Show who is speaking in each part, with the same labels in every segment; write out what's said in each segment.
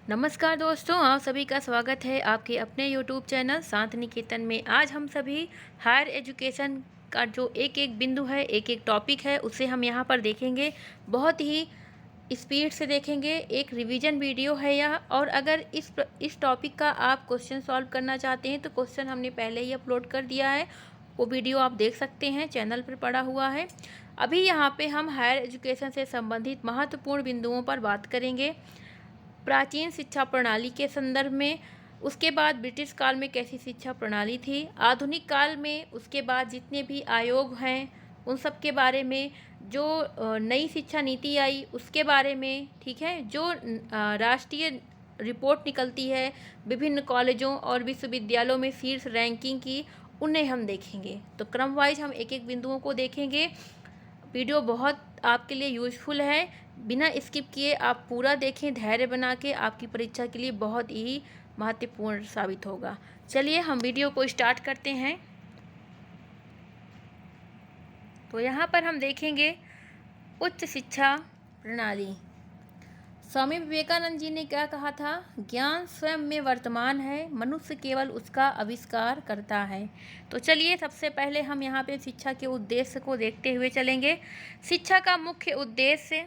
Speaker 1: नमस्कार दोस्तों, आप सभी का स्वागत है आपके अपने यूट्यूब चैनल शांत निकेतन में। आज हम सभी हायर एजुकेशन का जो एक एक बिंदु है, एक एक टॉपिक है, उसे हम यहाँ पर देखेंगे। बहुत ही स्पीड से देखेंगे। एक रिवीजन वीडियो है यह। और अगर इस टॉपिक का आप क्वेश्चन सॉल्व करना चाहते हैं तो क्वेश्चन हमने पहले ही अपलोड कर दिया है, वो वीडियो आप देख सकते हैं, चैनल पर पड़ा हुआ है। अभी यहाँ पे हम हायर एजुकेशन से संबंधित महत्वपूर्ण बिंदुओं पर बात करेंगे। प्राचीन शिक्षा प्रणाली के संदर्भ में, उसके बाद ब्रिटिश काल में कैसी शिक्षा प्रणाली थी, आधुनिक काल में, उसके बाद जितने भी आयोग हैं उन सब के बारे में, जो नई शिक्षा नीति आई उसके बारे में, ठीक है, जो राष्ट्रीय रिपोर्ट निकलती है विभिन्न कॉलेजों और विश्वविद्यालयों में शीर्ष रैंकिंग की, उन्हें हम देखेंगे। तो क्रम वाइज हम एक एक बिंदुओं को देखेंगे। वीडियो बहुत आपके लिए यूज़फुल है, बिना स्किप किए आप पूरा देखें, धैर्य बना के, आपकी परीक्षा के लिए बहुत ही महत्वपूर्ण साबित होगा। चलिए हम वीडियो को स्टार्ट करते हैं। तो यहाँ पर हम देखेंगे उच्च शिक्षा प्रणाली। स्वामी विवेकानंद जी ने क्या कहा था? ज्ञान स्वयं में वर्तमान है, मनुष्य केवल उसका आविष्कार करता है। तो चलिए सबसे पहले हम यहाँ पे शिक्षा के उद्देश्य को देखते हुए चलेंगे। शिक्षा का मुख्य उद्देश्य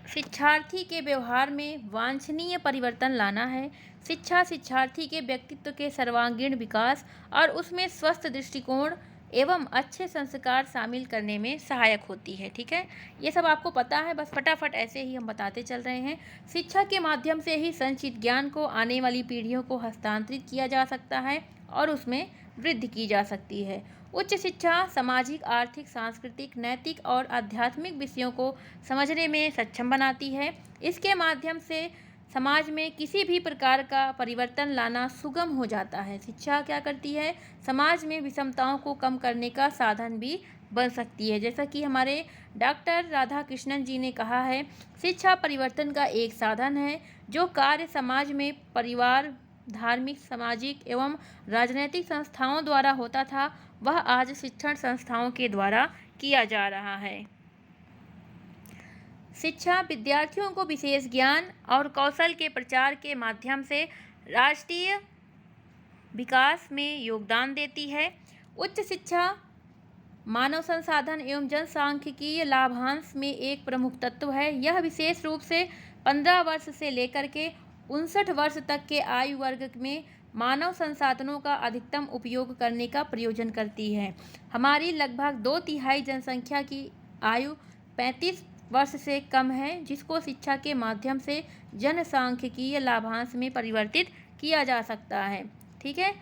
Speaker 1: शिक्षार्थी के व्यवहार में वांछनीय परिवर्तन लाना है। शिक्षा शिक्षार्थी के व्यक्तित्व के सर्वांगीण विकास और उसमें स्वस्थ दृष्टिकोण एवं अच्छे संस्कार शामिल करने में सहायक होती है। ठीक है, ये सब आपको पता है, बस फटाफट ऐसे ही हम बताते चल रहे हैं। शिक्षा के माध्यम से ही संचित ज्ञान को आने वाली पीढ़ियों को हस्तांतरित किया जा सकता है और उसमें वृद्धि की जा सकती है। उच्च शिक्षा सामाजिक, आर्थिक, सांस्कृतिक, नैतिक और आध्यात्मिक विषयों को समझने में सक्षम बनाती है। इसके माध्यम से समाज में किसी भी प्रकार का परिवर्तन लाना सुगम हो जाता है। शिक्षा क्या करती है? समाज में विषमताओं को कम करने का साधन भी बन सकती है। जैसा कि हमारे डॉक्टर राधाकृष्णन जी ने कहा है, शिक्षा परिवर्तन का एक साधन है। जो कार्य समाज में परिवार, धार्मिक, सामाजिक एवं राजनैतिक संस्थाओं द्वारा होता था, वह आज शिक्षण संस्थाओं के द्वारा किया जा रहा है। शिक्षा विद्यार्थियों को विशेष ज्ञान और कौशल के प्रचार के माध्यम से राष्ट्रीय विकास में योगदान देती है। उच्च शिक्षा मानव संसाधन एवं जनसांख्यिकीय लाभांश में एक प्रमुख तत्व है। यह विशेष रूप से 15 वर्ष से लेकर के 59 वर्ष तक के आयु वर्ग में मानव संसाधनों का अधिकतम उपयोग करने का प्रयोजन करती है। हमारी लगभग 2/3 जनसंख्या की आयु 35 वर्ष से कम है, जिसको शिक्षा के माध्यम से जनसांख्यिकीय लाभांश में परिवर्तित किया जा सकता है। ठीक है,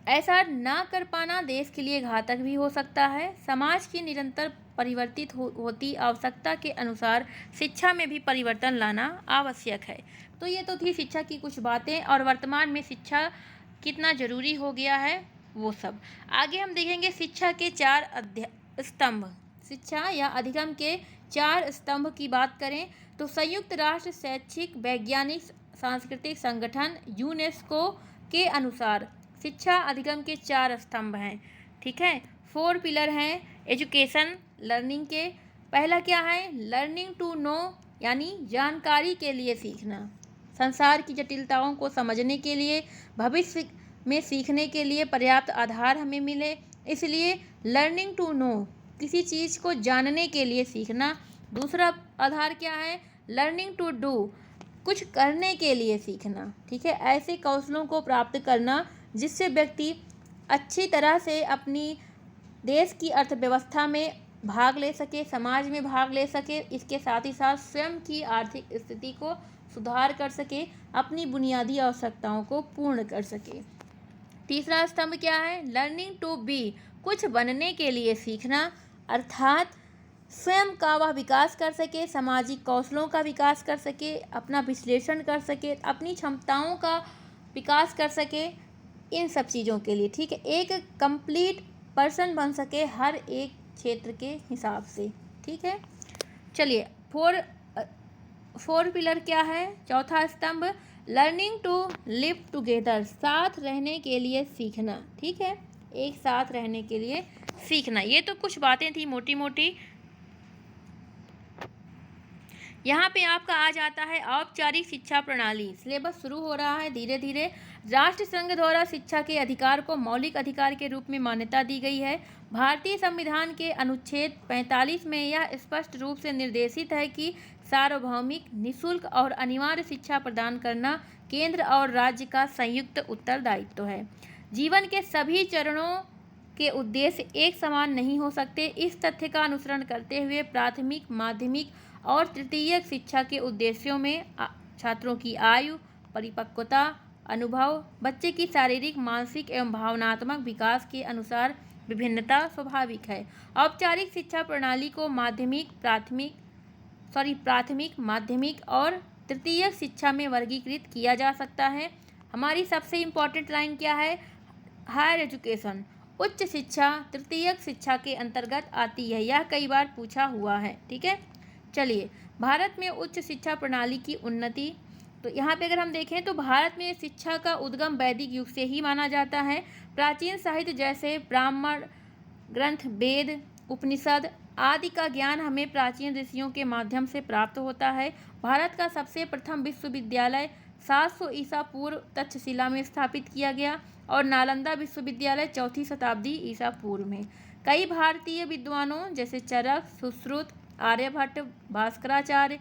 Speaker 1: ऐसा ना कर पाना देश के लिए घातक भी हो सकता है। समाज की निरंतर परिवर्तित होती आवश्यकता के अनुसार शिक्षा में भी परिवर्तन लाना आवश्यक है। तो ये तो थी शिक्षा की कुछ बातें, और वर्तमान में शिक्षा कितना जरूरी हो गया है वो सब। आगे हम देखेंगे शिक्षा के 4 स्तंभ। शिक्षा या अधिगम के 4 स्तंभ की बात करें तो संयुक्त राष्ट्र शैक्षिक, वैज्ञानिक, सांस्कृतिक संगठन यूनेस्को के अनुसार शिक्षा अधिगम के 4 स्तंभ हैं। ठीक है, 4 पिलर हैं एजुकेशन, लर्निंग के। पहला क्या है? लर्निंग टू नो, यानी जानकारी के लिए सीखना। संसार की जटिलताओं को समझने के लिए, भविष्य में सीखने के लिए पर्याप्त आधार हमें मिले, इसलिए लर्निंग टू नो, किसी चीज़ को जानने के लिए सीखना। दूसरा आधार क्या है? लर्निंग टू डू, कुछ करने के लिए सीखना। ठीक है, ऐसे कौशलों को प्राप्त करना जिससे व्यक्ति अच्छी तरह से अपनी देश की अर्थव्यवस्था में भाग ले सके, समाज में भाग ले सके, इसके साथ ही साथ स्वयं की आर्थिक स्थिति को सुधार कर सके, अपनी बुनियादी आवश्यकताओं को पूर्ण कर सके। तीसरा स्तंभ क्या है? लर्निंग टू बी, कुछ बनने के लिए सीखना, अर्थात स्वयं का वह विकास कर सके, सामाजिक कौशलों का विकास कर सके, अपना विश्लेषण कर सके, अपनी क्षमताओं का विकास कर सके, इन सब चीज़ों के लिए। ठीक है, एक कंप्लीट पर्सन बन सके हर एक क्षेत्र के हिसाब से। ठीक है, चलिए 4 पिलर क्या है? चौथा स्तंभ लर्निंग टू लिव टुगेदर, साथ रहने के लिए सीखना। ठीक है, एक साथ रहने के लिए सीखना। ये तो कुछ बातें थी मोटी मोटी। यहाँ पे आपका आ जाता है औपचारिक शिक्षा प्रणाली। सिलेबस शुरू हो रहा है धीरे धीरे। राष्ट्र संघ द्वारा शिक्षा के अधिकार को मौलिक अधिकार के रूप में मान्यता दी गई है। भारतीय संविधान के अनुच्छेद 45 में यह स्पष्ट रूप से निर्देशित है कि सार्वभौमिक, निःशुल्क और अनिवार्य शिक्षा प्रदान करना केंद्र और राज्य का संयुक्त उत्तरदायित्व है। जीवन के सभी चरणों के उद्देश्य एक समान नहीं हो सकते। इस तथ्य का अनुसरण करते हुए प्राथमिक, माध्यमिक और तृतीयक शिक्षा के उद्देश्यों में छात्रों की आयु, परिपक्वता, अनुभव, बच्चे की शारीरिक, मानसिक एवं भावनात्मक विकास के अनुसार विभिन्नता स्वाभाविक है। औपचारिक शिक्षा प्रणाली को प्राथमिक, माध्यमिक और तृतीयक शिक्षा में वर्गीकृत किया जा सकता है। हमारी सबसे इम्पॉर्टेंट लाइन क्या है? हायर एजुकेशन, उच्च शिक्षा तृतीयक शिक्षा के अंतर्गत आती है। यह कई बार पूछा हुआ है। ठीक है, चलिए भारत में उच्च शिक्षा प्रणाली की उन्नति। तो यहाँ पे अगर हम देखें तो भारत में शिक्षा का उद्गम वैदिक युग से ही माना जाता है। प्राचीन साहित्य जैसे ब्राह्मण ग्रंथ, वेद, उपनिषद आदि का ज्ञान हमें प्राचीन ऋषियों के माध्यम से प्राप्त होता है। भारत का सबसे प्रथम विश्वविद्यालय 700 ईसा पूर्व तक्षशिला में स्थापित किया गया और नालंदा विश्वविद्यालय 4वीं शताब्दी ईसा पूर्व में। कई भारतीय विद्वानों जैसे चरक, सुश्रुत, आर्यभट्ट, भास्कराचार्य,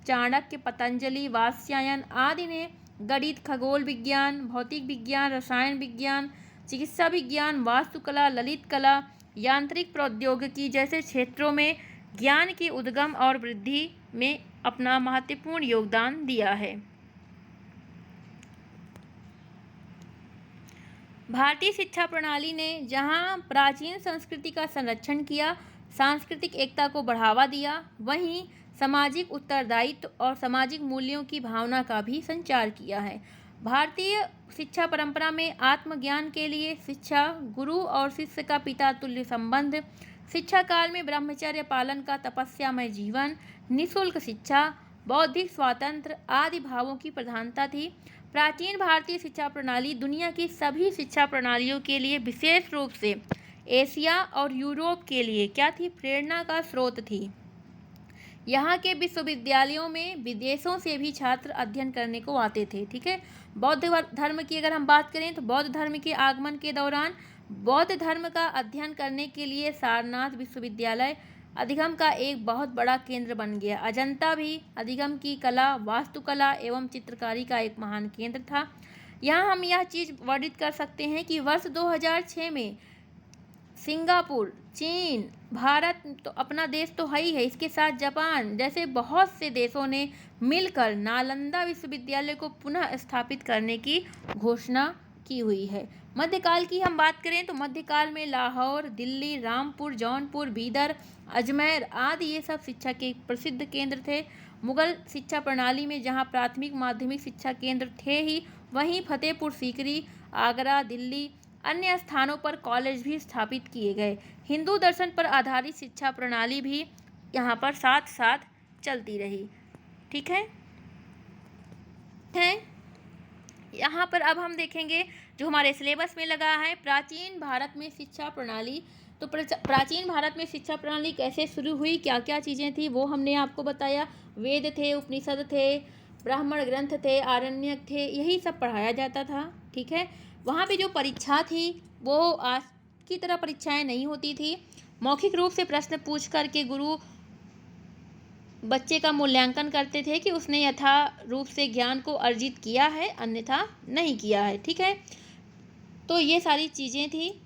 Speaker 1: चाणक्य, पतंजलि, वात्स्यायन आदि ने गणित, खगोल विज्ञान, भौतिक विज्ञान, रसायन विज्ञान, चिकित्सा विज्ञान, वास्तुकला, ललित कला, यांत्रिक प्रौद्योगिकी जैसे क्षेत्रों में ज्ञान की उद्गम और वृद्धि में अपना महत्वपूर्ण योगदान दिया है। भारतीय शिक्षा प्रणाली ने जहां प्राचीन संस्कृति का संरक्षण किया, सांस्कृतिक एकता को बढ़ावा दिया, वहीं सामाजिक उत्तरदायित्व और सामाजिक मूल्यों की भावना का भी संचार किया है। भारतीय शिक्षा परंपरा में आत्मज्ञान के लिए शिक्षा, गुरु और शिष्य का पिता तुल्य संबंध, शिक्षा काल में ब्रह्मचर्य पालन का तपस्यामय जीवन, निःशुल्क शिक्षा, बौद्धिक स्वातंत्र्य आदि भावों की प्रधानता थी। प्राचीन भारतीय शिक्षा प्रणाली दुनिया की सभी शिक्षा प्रणालियों के लिए, विशेष रूप से एशिया और यूरोप के लिए क्या थी? प्रेरणा का स्रोत थी। यहाँ के विश्वविद्यालयों में विदेशों से भी छात्र अध्ययन करने को आते थे। ठीक है, बौद्ध धर्म की अगर हम बात करें तो बौद्ध धर्म के आगमन के दौरान बौद्ध धर्म का अध्ययन करने के लिए सारनाथ विश्वविद्यालय अधिगम का एक बहुत बड़ा केंद्र बन गया। अजंता भी अधिगम की कला, वास्तुकला एवं चित्रकारी का एक महान केंद्र था। यहाँ हम यह चीज़ वर्णित कर सकते हैं कि वर्ष 2006 में सिंगापुर, चीन, भारत तो अपना देश तो है ही है, इसके साथ जापान जैसे बहुत से देशों ने मिलकर नालंदा विश्वविद्यालय को पुनः स्थापित करने की घोषणा की हुई है। मध्यकाल की हम बात करें तो मध्यकाल में लाहौर, दिल्ली, रामपुर, जौनपुर, बीदर, अजमेर आदि ये सब शिक्षा के प्रसिद्ध केंद्र थे। मुगल शिक्षा प्रणाली में जहाँ प्राथमिक, माध्यमिक शिक्षा केंद्र थे ही, वहीं फतेहपुर सीकरी, आगरा, दिल्ली अन्य स्थानों पर कॉलेज भी स्थापित किए गए। हिंदू दर्शन पर आधारित शिक्षा प्रणाली भी यहाँ पर साथ साथ चलती रही। ठीक है, यहाँ पर अब हम देखेंगे जो हमारे सिलेबस में लगा है प्राचीन भारत में शिक्षा प्रणाली। तो प्राचीन भारत में शिक्षा प्रणाली कैसे शुरू हुई, क्या क्या चीज़ें थी वो हमने आपको बताया। वेद थे, उपनिषद थे, ब्राह्मण ग्रंथ थे, आरण्यक थे, यही सब पढ़ाया जाता था। ठीक है, वहाँ पे जो परीक्षा थी वो आज की तरह परीक्षाएं नहीं होती थी। मौखिक रूप से प्रश्न पूछ करके गुरु बच्चे का मूल्यांकन करते थे कि उसने यथा रूप से ज्ञान को अर्जित किया है अन्यथा नहीं किया है। ठीक है, तो ये सारी चीज़ें थी।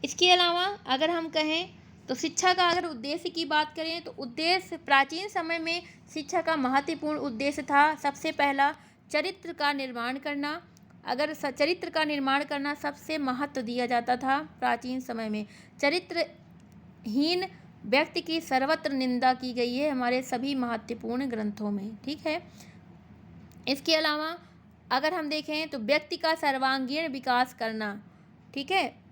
Speaker 1: इसके अलावा अगर हम कहें तो शिक्षा का अगर उद्देश्य की बात करें तो उद्देश्य प्राचीन समय में शिक्षा का महत्वपूर्ण उद्देश्य था सबसे पहला चरित्र का निर्माण करना। अगर चरित्र का निर्माण करना सबसे महत्व दिया जाता था प्राचीन समय में। चरित्रहीन व्यक्ति की सर्वत्र निंदा की गई है हमारे सभी महत्वपूर्ण ग्रंथों में। ठीक है, इसके अलावा अगर हम देखें तो व्यक्ति का सर्वांगीण विकास करना। ठीक है,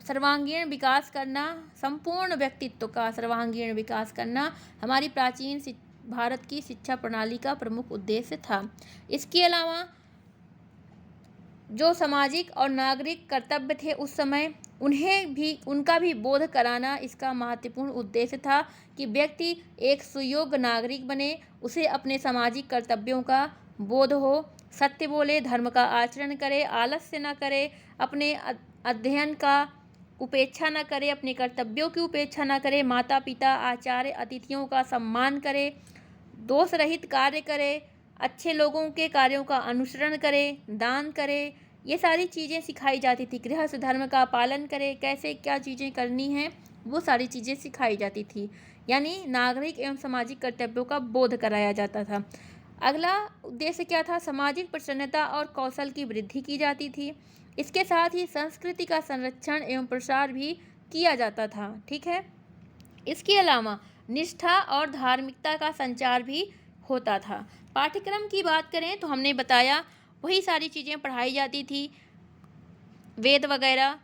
Speaker 1: सर्वांगीण विकास करना, संपूर्ण व्यक्तित्व का सर्वांगीण विकास करना हमारी प्राचीन भारत की शिक्षा प्रणाली का प्रमुख उद्देश्य था। इसके अलावा जो सामाजिक और नागरिक कर्तव्य थे उस समय, उनका भी बोध कराना इसका महत्वपूर्ण उद्देश्य था कि व्यक्ति एक सुयोग्य नागरिक बने, उसे अपने सामाजिक कर्तव्यों का बोध हो, सत्य बोले, धर्म का आचरण करे, आलस्य न करे, अपने अध्ययन का उपेक्षा न करे, अपने कर्तव्यों की उपेक्षा न करे, माता पिता, आचार्य, अतिथियों का सम्मान करे, दोष रहित कार्य करे, अच्छे लोगों के कार्यों का अनुसरण करे, दान करे, ये सारी चीज़ें सिखाई जाती थी। गृहस्थ धर्म का पालन करे, कैसे क्या चीज़ें करनी हैं वो सारी चीज़ें सिखाई जाती थी, यानी नागरिक एवं सामाजिक कर्तव्यों का बोध कराया जाता था। अगला उद्देश्य क्या था? सामाजिक प्रसन्नता और कौशल की वृद्धि की जाती थी। इसके साथ ही संस्कृति का संरक्षण एवं प्रसार भी किया जाता था। ठीक है, इसके अलावा निष्ठा और धार्मिकता का संचार भी होता था। पाठ्यक्रम की बात करें तो हमने बताया वही सारी चीज़ें पढ़ाई जाती थी, वेद वगैरह,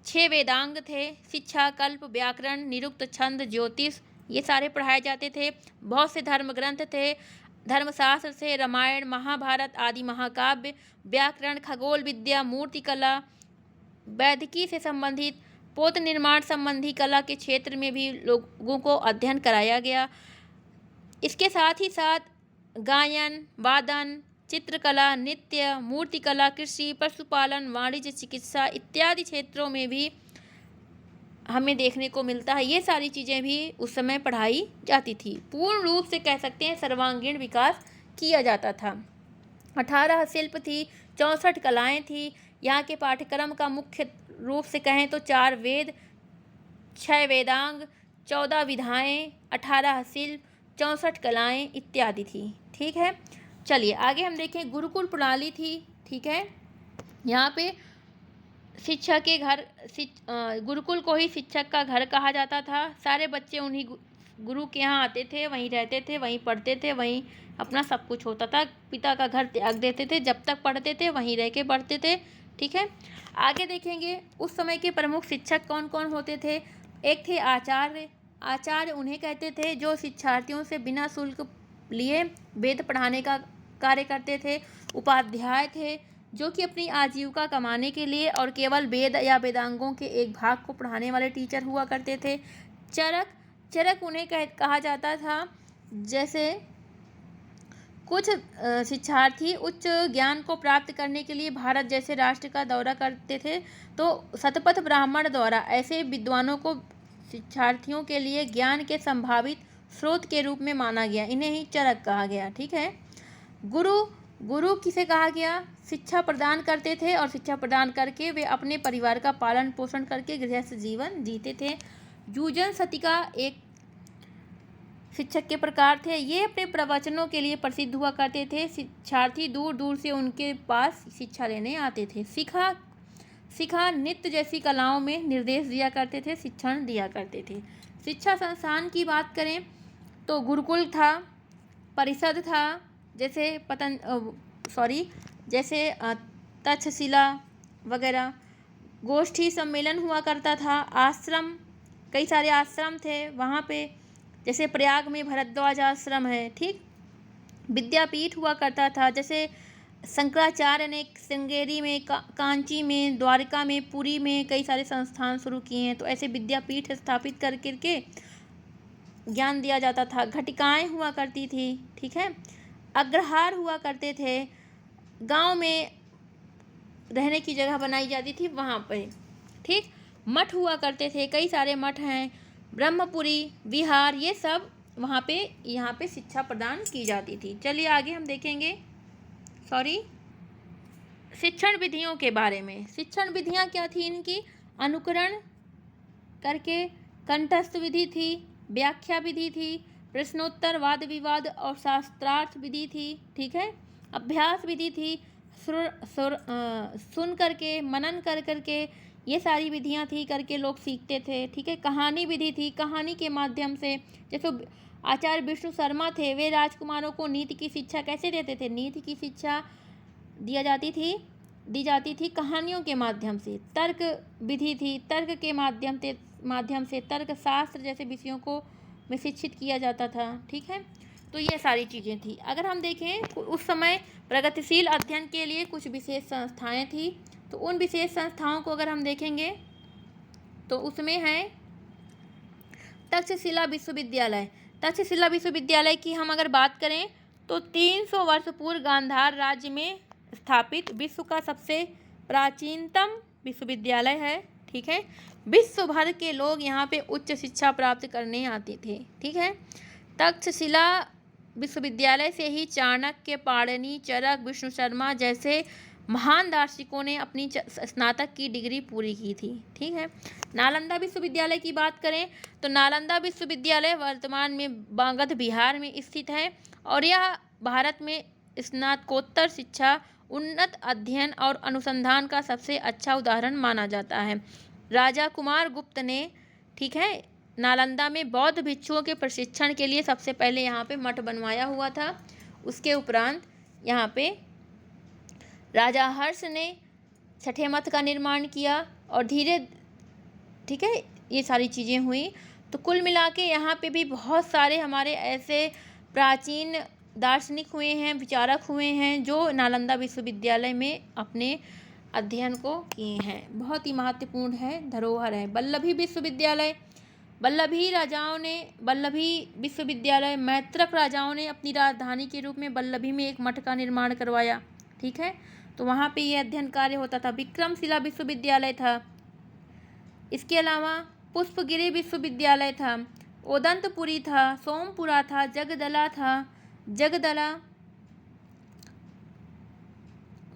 Speaker 1: 6 वेदांग थे, शिक्षा, कल्प, व्याकरण, निरुक्त, छंद, ज्योतिष, ये सारे पढ़ाए जाते थे। बहुत से धर्म ग्रंथ थे, धर्मशास्त्र से रामायण, महाभारत आदि महाकाव्य, व्याकरण, खगोल विद्या, मूर्तिकला, वैदिकी से संबंधित, पोत निर्माण संबंधी कला के क्षेत्र में भी लोगों को अध्ययन कराया गया। इसके साथ ही साथ गायन, वादन, चित्रकला, नृत्य, मूर्तिकला, कृषि, पशुपालन, वाणिज्य, चिकित्सा इत्यादि क्षेत्रों में भी हमें देखने को मिलता है। ये सारी चीज़ें भी उस समय पढ़ाई जाती थी। पूर्ण रूप से कह सकते हैं सर्वांगीण विकास किया जाता था। 18 शिल्प थी, 64 कलाएँ थी। यहाँ के पाठ्यक्रम का मुख्य रूप से कहें तो 4 वेद, 6 वेदांग, 14 विधाएँ, 18 शिल्प, 64 कलाएँ इत्यादि थी। ठीक है, चलिए आगे हम देखें। गुरुकुल प्रणाली थी। ठीक है, यहाँ पे शिक्षा के घर, गुरुकुल को ही शिक्षक का घर कहा जाता था। सारे बच्चे उन्हीं गुरु के यहाँ आते थे, वहीं रहते थे, वहीं पढ़ते थे, वहीं अपना सब कुछ होता था। पिता का घर त्याग देते थे, जब तक पढ़ते थे वहीं रह के पढ़ते थे। ठीक है, आगे देखेंगे उस समय के प्रमुख शिक्षक कौन कौन होते थे। एक थे आचार्य। आचार्य उन्हें कहते थे जो शिक्षार्थियों से बिना शुल्क लिए वेद पढ़ाने का कार्य करते थे। उपाध्याय थे जो कि अपनी आजीविका कमाने के लिए और केवल वेद या वेदांगों के एक भाग को पढ़ाने वाले टीचर हुआ करते थे। चरक उन्हें कहा जाता था। जैसे कुछ शिक्षार्थी उच्च ज्ञान को प्राप्त करने के लिए भारत जैसे राष्ट्र का दौरा करते थे, तो शतपथ ब्राह्मण द्वारा ऐसे विद्वानों को शिक्षार्थियों के लिए ज्ञान के संभावित स्रोत के रूप में माना गया। इन्हें ही चरक कहा गया। ठीक है, गुरु किसे कहा गया? शिक्षा प्रदान करते थे और शिक्षा प्रदान करके वे अपने परिवार का पालन पोषण करके गृहस्थ जीवन जीते थे। जूजन सतिका एक शिक्षक के प्रकार थे। ये अपने प्रवचनों के लिए प्रसिद्ध हुआ करते थे। शिक्षार्थी दूर दूर से उनके पास शिक्षा लेने आते थे। शिखा नृत्य जैसी कलाओं में निर्देश दिया करते थे, शिक्षण दिया करते थे। शिक्षा संस्थान की बात करें तो गुरुकुल था, परिषद था, जैसे तक्षशिला वगैरह, गोष्ठी सम्मेलन हुआ करता था, आश्रम, कई सारे आश्रम थे वहाँ पे, जैसे प्रयाग में भरद्वाज आश्रम है। ठीक, विद्यापीठ हुआ करता था, जैसे शंकराचार्य ने श्रृंगेरी में, कांची में, द्वारका में, पुरी में कई सारे संस्थान शुरू किए हैं। तो ऐसे विद्यापीठ स्थापित करके ज्ञान दिया जाता था। घटिकाएँ हुआ करती थी। ठीक है, अग्रहार हुआ करते थे, गांव में रहने की जगह बनाई जाती थी वहाँ पे। ठीक, मठ हुआ करते थे, कई सारे मठ हैं, ब्रह्मपुरी, विहार, ये सब यहाँ पे शिक्षा प्रदान की जाती थी। चलिए आगे हम देखेंगे शिक्षण विधियों के बारे में। शिक्षण विधियाँ क्या थी इनकी? अनुकरण करके कंठस्थ विधि थी, व्याख्या विधि थी, प्रश्नोत्तर, वाद विवाद और शास्त्रार्थ विधि थी। ठीक है, अभ्यास विधि थी, सुन करके, मनन कर करके, ये सारी विधियां थी, करके लोग सीखते थे। ठीक है, कहानी विधि थी, कहानी के माध्यम से, जैसे आचार्य विष्णु शर्मा थे, वे राजकुमारों को नीति की शिक्षा कैसे देते थे? नीति की शिक्षा दी जाती थी कहानियों के माध्यम से। तर्क विधि थी, तर्क के माध्यम से तर्क शास्त्र जैसे विषयों को में शिक्षित किया जाता था। ठीक है, तो ये सारी चीज़ें थी। अगर हम देखें उस समय प्रगतिशील अध्ययन के लिए कुछ विशेष संस्थाएं थी, तो उन विशेष संस्थाओं को अगर हम देखेंगे तो उसमें है तक्षशिला विश्वविद्यालय। तक्षशिला विश्वविद्यालय की हम अगर बात करें तो 300 वर्ष पूर्व गांधार राज्य में स्थापित विश्व का सबसे प्राचीनतम विश्वविद्यालय है। ठीक है, विश्व भर के लोग यहाँ पे उच्च शिक्षा प्राप्त करने आते थे। ठीक है, तक्षशिला विश्वविद्यालय से ही चाणक्य, पाणिनि, चरक, विष्णु शर्मा जैसे महान दार्शनिकों ने अपनी स्नातक की डिग्री पूरी की थी। ठीक है, नालंदा विश्वविद्यालय की बात करें तो नालंदा विश्वविद्यालय वर्तमान में मगध बिहार में स्थित है और यह भारत में स्नातकोत्तर शिक्षा, उन्नत अध्ययन और अनुसंधान का सबसे अच्छा उदाहरण माना जाता है। राजा कुमार गुप्त ने, ठीक है, नालंदा में बौद्ध भिक्षुओं के प्रशिक्षण के लिए सबसे पहले यहाँ पे मठ बनवाया हुआ था। उसके उपरांत यहाँ पे राजा हर्ष ने छठे मठ का निर्माण किया और धीरे, ठीक है, ये सारी चीज़ें हुई। तो कुल मिला के यहाँ पे भी बहुत सारे हमारे ऐसे प्राचीन दार्शनिक हुए हैं, विचारक हुए हैं जो नालंदा विश्वविद्यालय में अपने अध्ययन को किए हैं। बहुत ही महत्वपूर्ण है, धरोहर है। वल्लभी विश्वविद्यालय, वल्लभी विश्वविद्यालय मैत्रक राजाओं ने अपनी राजधानी के रूप में वल्लभी में एक मठ का निर्माण करवाया। ठीक है, तो वहाँ पे ये अध्ययन कार्य होता था। विक्रमशिला विश्वविद्यालय था। इसके अलावा पुष्पगिरि विश्वविद्यालय था, ओदंतपुरी था, सोमपुरा था, जगदला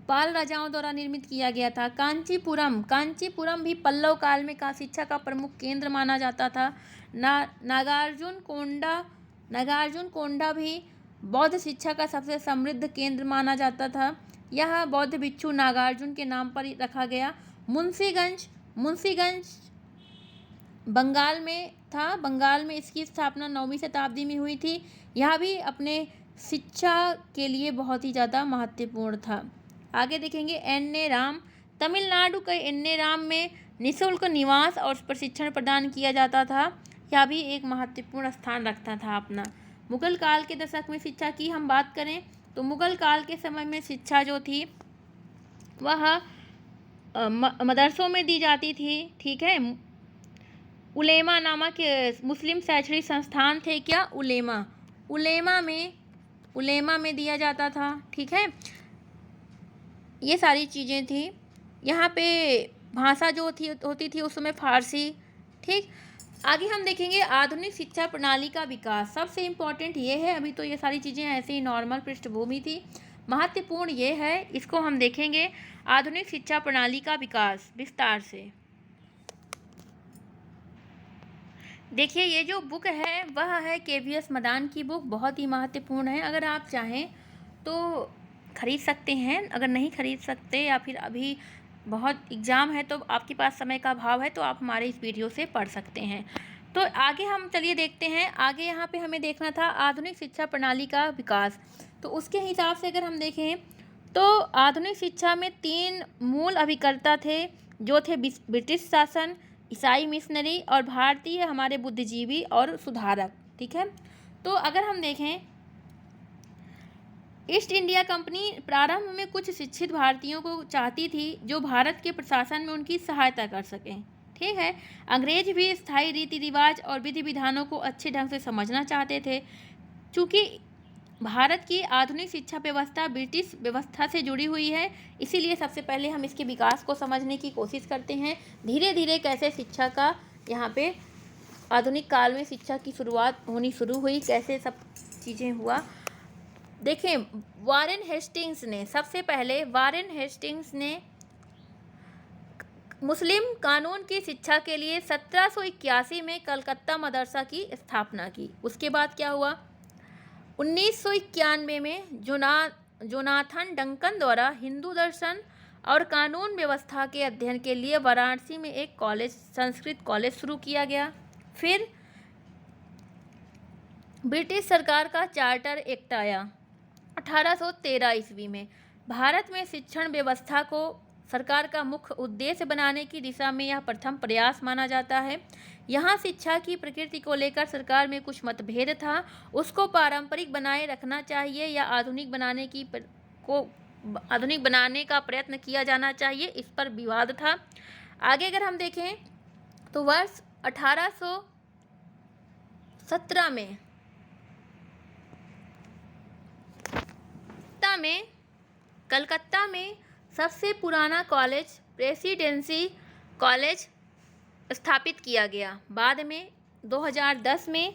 Speaker 1: पाल राजाओं द्वारा निर्मित किया गया था। कांचीपुरम भी पल्लव काल में शिक्षा का प्रमुख केंद्र माना जाता था। नागार्जुनकोंडा भी बौद्ध शिक्षा का सबसे समृद्ध केंद्र माना जाता था। यह बौद्ध भिक्षु नागार्जुन के नाम पर रखा गया। मुंशीगंज बंगाल में था। बंगाल में इसकी स्थापना 9वीं शताब्दी में हुई थी। यह भी अपने शिक्षा के लिए बहुत ही ज़्यादा महत्वपूर्ण था। आगे देखेंगे एन.ए. राम। तमिलनाडु के एन.ए. राम में निःशुल्क निवास और प्रशिक्षण प्रदान किया जाता था। यह भी एक महत्वपूर्ण स्थान रखता था अपना। मुगल काल के दशक में शिक्षा की हम बात करें तो मुगल काल के समय में शिक्षा जो थी वह मदरसों में दी जाती थी। ठीक है, उलेमा नामक मुस्लिम शैक्षणिक संस्थान थे। क्या? उलेमा में दिया जाता था। ठीक है, ये सारी चीज़ें थी। यहाँ पे भाषा जो होती थी उस समय फारसी। ठीक, आगे हम देखेंगे आधुनिक शिक्षा प्रणाली का विकास। सबसे इम्पोर्टेंट ये है, अभी तो ये सारी चीज़ें ऐसे ही नॉर्मल पृष्ठभूमि थी, महत्वपूर्ण ये है, इसको हम देखेंगे आधुनिक शिक्षा प्रणाली का विकास विस्तार से। देखिए, ये जो बुक है वह है के.वी.एस. मदान की बुक, बहुत ही महत्वपूर्ण है। अगर आप चाहें तो खरीद सकते हैं, अगर नहीं खरीद सकते या फिर अभी बहुत एग्ज़ाम है तो आपके पास समय का अभाव है तो आप हमारे इस वीडियो से पढ़ सकते हैं। तो आगे हम चलिए देखते हैं। आगे यहाँ पे हमें देखना था आधुनिक शिक्षा प्रणाली का विकास। तो उसके हिसाब से अगर हम देखें तो आधुनिक शिक्षा में 3 मूल अभिकर्ता थे जो थे ब्रिटिश शासन, ईसाई मिशनरी और भारतीय हमारे बुद्धिजीवी और सुधारक। ठीक है, तो अगर हम देखें ईस्ट इंडिया कंपनी प्रारंभ में कुछ शिक्षित भारतीयों को चाहती थी जो भारत के प्रशासन में उनकी सहायता कर सकें। ठीक है, अंग्रेज भी स्थायी रीति रिवाज और विधि विधानों को अच्छे ढंग से समझना चाहते थे। चूँकि भारत की आधुनिक शिक्षा व्यवस्था ब्रिटिश व्यवस्था से जुड़ी हुई है, इसीलिए सबसे पहले हम इसके विकास को समझने की कोशिश करते हैं। धीरे धीरे कैसे शिक्षा का यहाँ पे आधुनिक काल में शिक्षा की शुरुआत होनी शुरू हुई, कैसे सब चीज़ें हुआ। देखें, सबसे पहले वारेन हेस्टिंग्स ने मुस्लिम कानून की शिक्षा के लिए 1781 में कलकत्ता मदरसा की स्थापना की। उसके बाद क्या हुआ, 1991 में जोनाथन डंकन द्वारा हिंदू दर्शन और कानून व्यवस्था के अध्ययन के लिए वाराणसी में एक संस्कृत कॉलेज शुरू किया गया। फिर ब्रिटिश सरकार का चार्टर एक्ट आया 1813 ईस्वी में। भारत में शिक्षण व्यवस्था को सरकार का मुख्य उद्देश्य बनाने की दिशा में यह प्रथम प्रयास माना जाता है। यहाँ शिक्षा की प्रकृति को लेकर सरकार में कुछ मतभेद था, उसको पारंपरिक बनाए रखना चाहिए या आधुनिक बनाने का प्रयत्न किया जाना चाहिए, इस पर विवाद था। आगे अगर हम देखें तो वर्ष 1817 में कलकत्ता में सबसे पुराना कॉलेज प्रेसिडेंसी कॉलेज स्थापित किया गया। बाद में 2010 में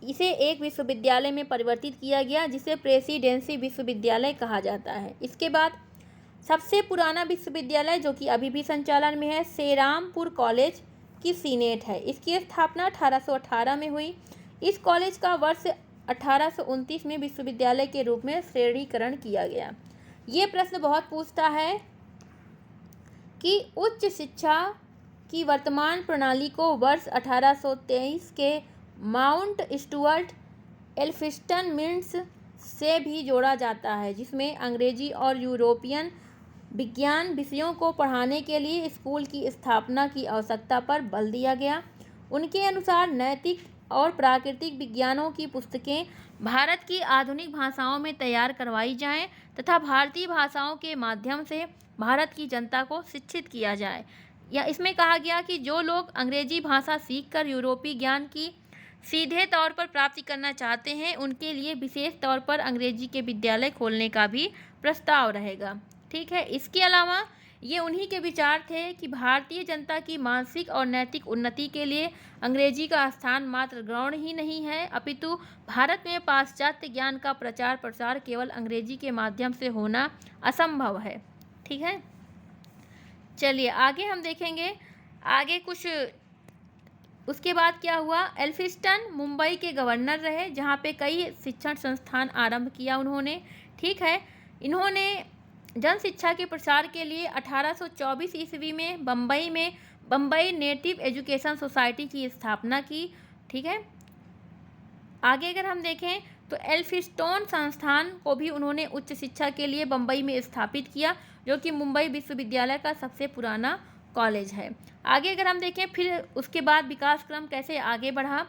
Speaker 1: इसे एक विश्वविद्यालय में परिवर्तित किया गया, जिसे प्रेसिडेंसी विश्वविद्यालय कहा जाता है। इसके बाद सबसे पुराना विश्वविद्यालय जो कि अभी भी संचालन में है, सेरामपुर कॉलेज की सीनेट है। इसकी स्थापना 1818 में हुई। इस कॉलेज का वर्ष 1829 में विश्वविद्यालय के रूप में श्रेणीकरण किया गया। ये प्रश्न बहुत पूछता है कि उच्च शिक्षा की वर्तमान प्रणाली को वर्ष 1823 के माउंट स्टुअर्ट एल्फिंस्टन मिन्ट्स से भी जोड़ा जाता है, जिसमें अंग्रेजी और यूरोपियन विज्ञान विषयों को पढ़ाने के लिए स्कूल की स्थापना की आवश्यकता पर बल दिया गया। उनके अनुसार नैतिक और प्राकृतिक विज्ञानों की पुस्तकें भारत की आधुनिक भाषाओं में तैयार करवाई जाएं तथा भारतीय भाषाओं के माध्यम से भारत की जनता को शिक्षित किया जाए। या इसमें कहा गया कि जो लोग अंग्रेजी भाषा सीखकर यूरोपीय ज्ञान की सीधे तौर पर प्राप्ति करना चाहते हैं, उनके लिए विशेष तौर पर अंग्रेजी के विद्यालय खोलने का भी प्रस्ताव रहेगा। ठीक है, इसके अलावा ये उन्हीं के विचार थे कि भारतीय जनता की मानसिक और नैतिक उन्नति के लिए अंग्रेजी का स्थान मात्र गौण ही नहीं है, अपितु भारत में पाश्चात्य ज्ञान का प्रचार प्रसार केवल अंग्रेजी के माध्यम से होना असंभव है। ठीक है, चलिए आगे हम देखेंगे आगे कुछ। उसके बाद क्या हुआ, एल्फिंस्टन मुंबई के गवर्नर रहे, जहाँ पे कई शिक्षण संस्थान आरंभ किया उन्होंने। ठीक है, इन्होंने जन शिक्षा के प्रसार के लिए 1824 ईस्वी में बम्बई नेटिव एजुकेशन सोसाइटी की स्थापना की। ठीक है, आगे अगर हम देखें तो एल्फिंस्टन संस्थान को भी उन्होंने उच्च शिक्षा के लिए बम्बई में स्थापित किया, जो कि मुंबई विश्वविद्यालय का सबसे पुराना कॉलेज है। आगे अगर हम देखें फिर उसके बाद विकास क्रम कैसे आगे बढ़ा,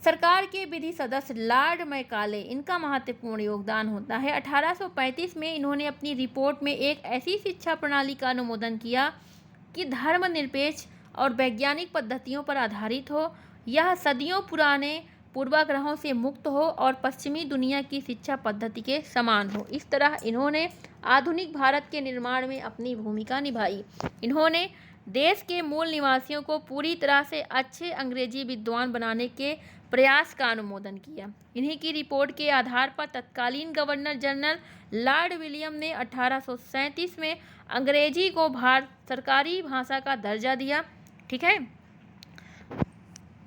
Speaker 1: सरकार के विधि सदस्य लॉर्ड मैकाले, इनका महत्वपूर्ण योगदान होता है। 1835 में इन्होंने अपनी रिपोर्ट में एक ऐसी शिक्षा प्रणाली का अनुमोदन किया कि धर्मनिरपेक्ष और वैज्ञानिक पद्धतियों पर आधारित हो, यह सदियों पुराने पूर्वाग्रहों से मुक्त हो और पश्चिमी दुनिया की शिक्षा पद्धति के समान हो। इस तरह इन्होंने आधुनिक भारत के निर्माण में अपनी भूमिका निभाई। इन्होंने देश के मूल निवासियों को पूरी तरह से अच्छे अंग्रेजी विद्वान बनाने के प्रयास का अनुमोदन किया। इन्हीं की रिपोर्ट के आधार पर तत्कालीन गवर्नर जनरल लॉर्ड विलियम ने 1837 में अंग्रेजी को सरकारी भाषा का दर्जा दिया। ठीक है,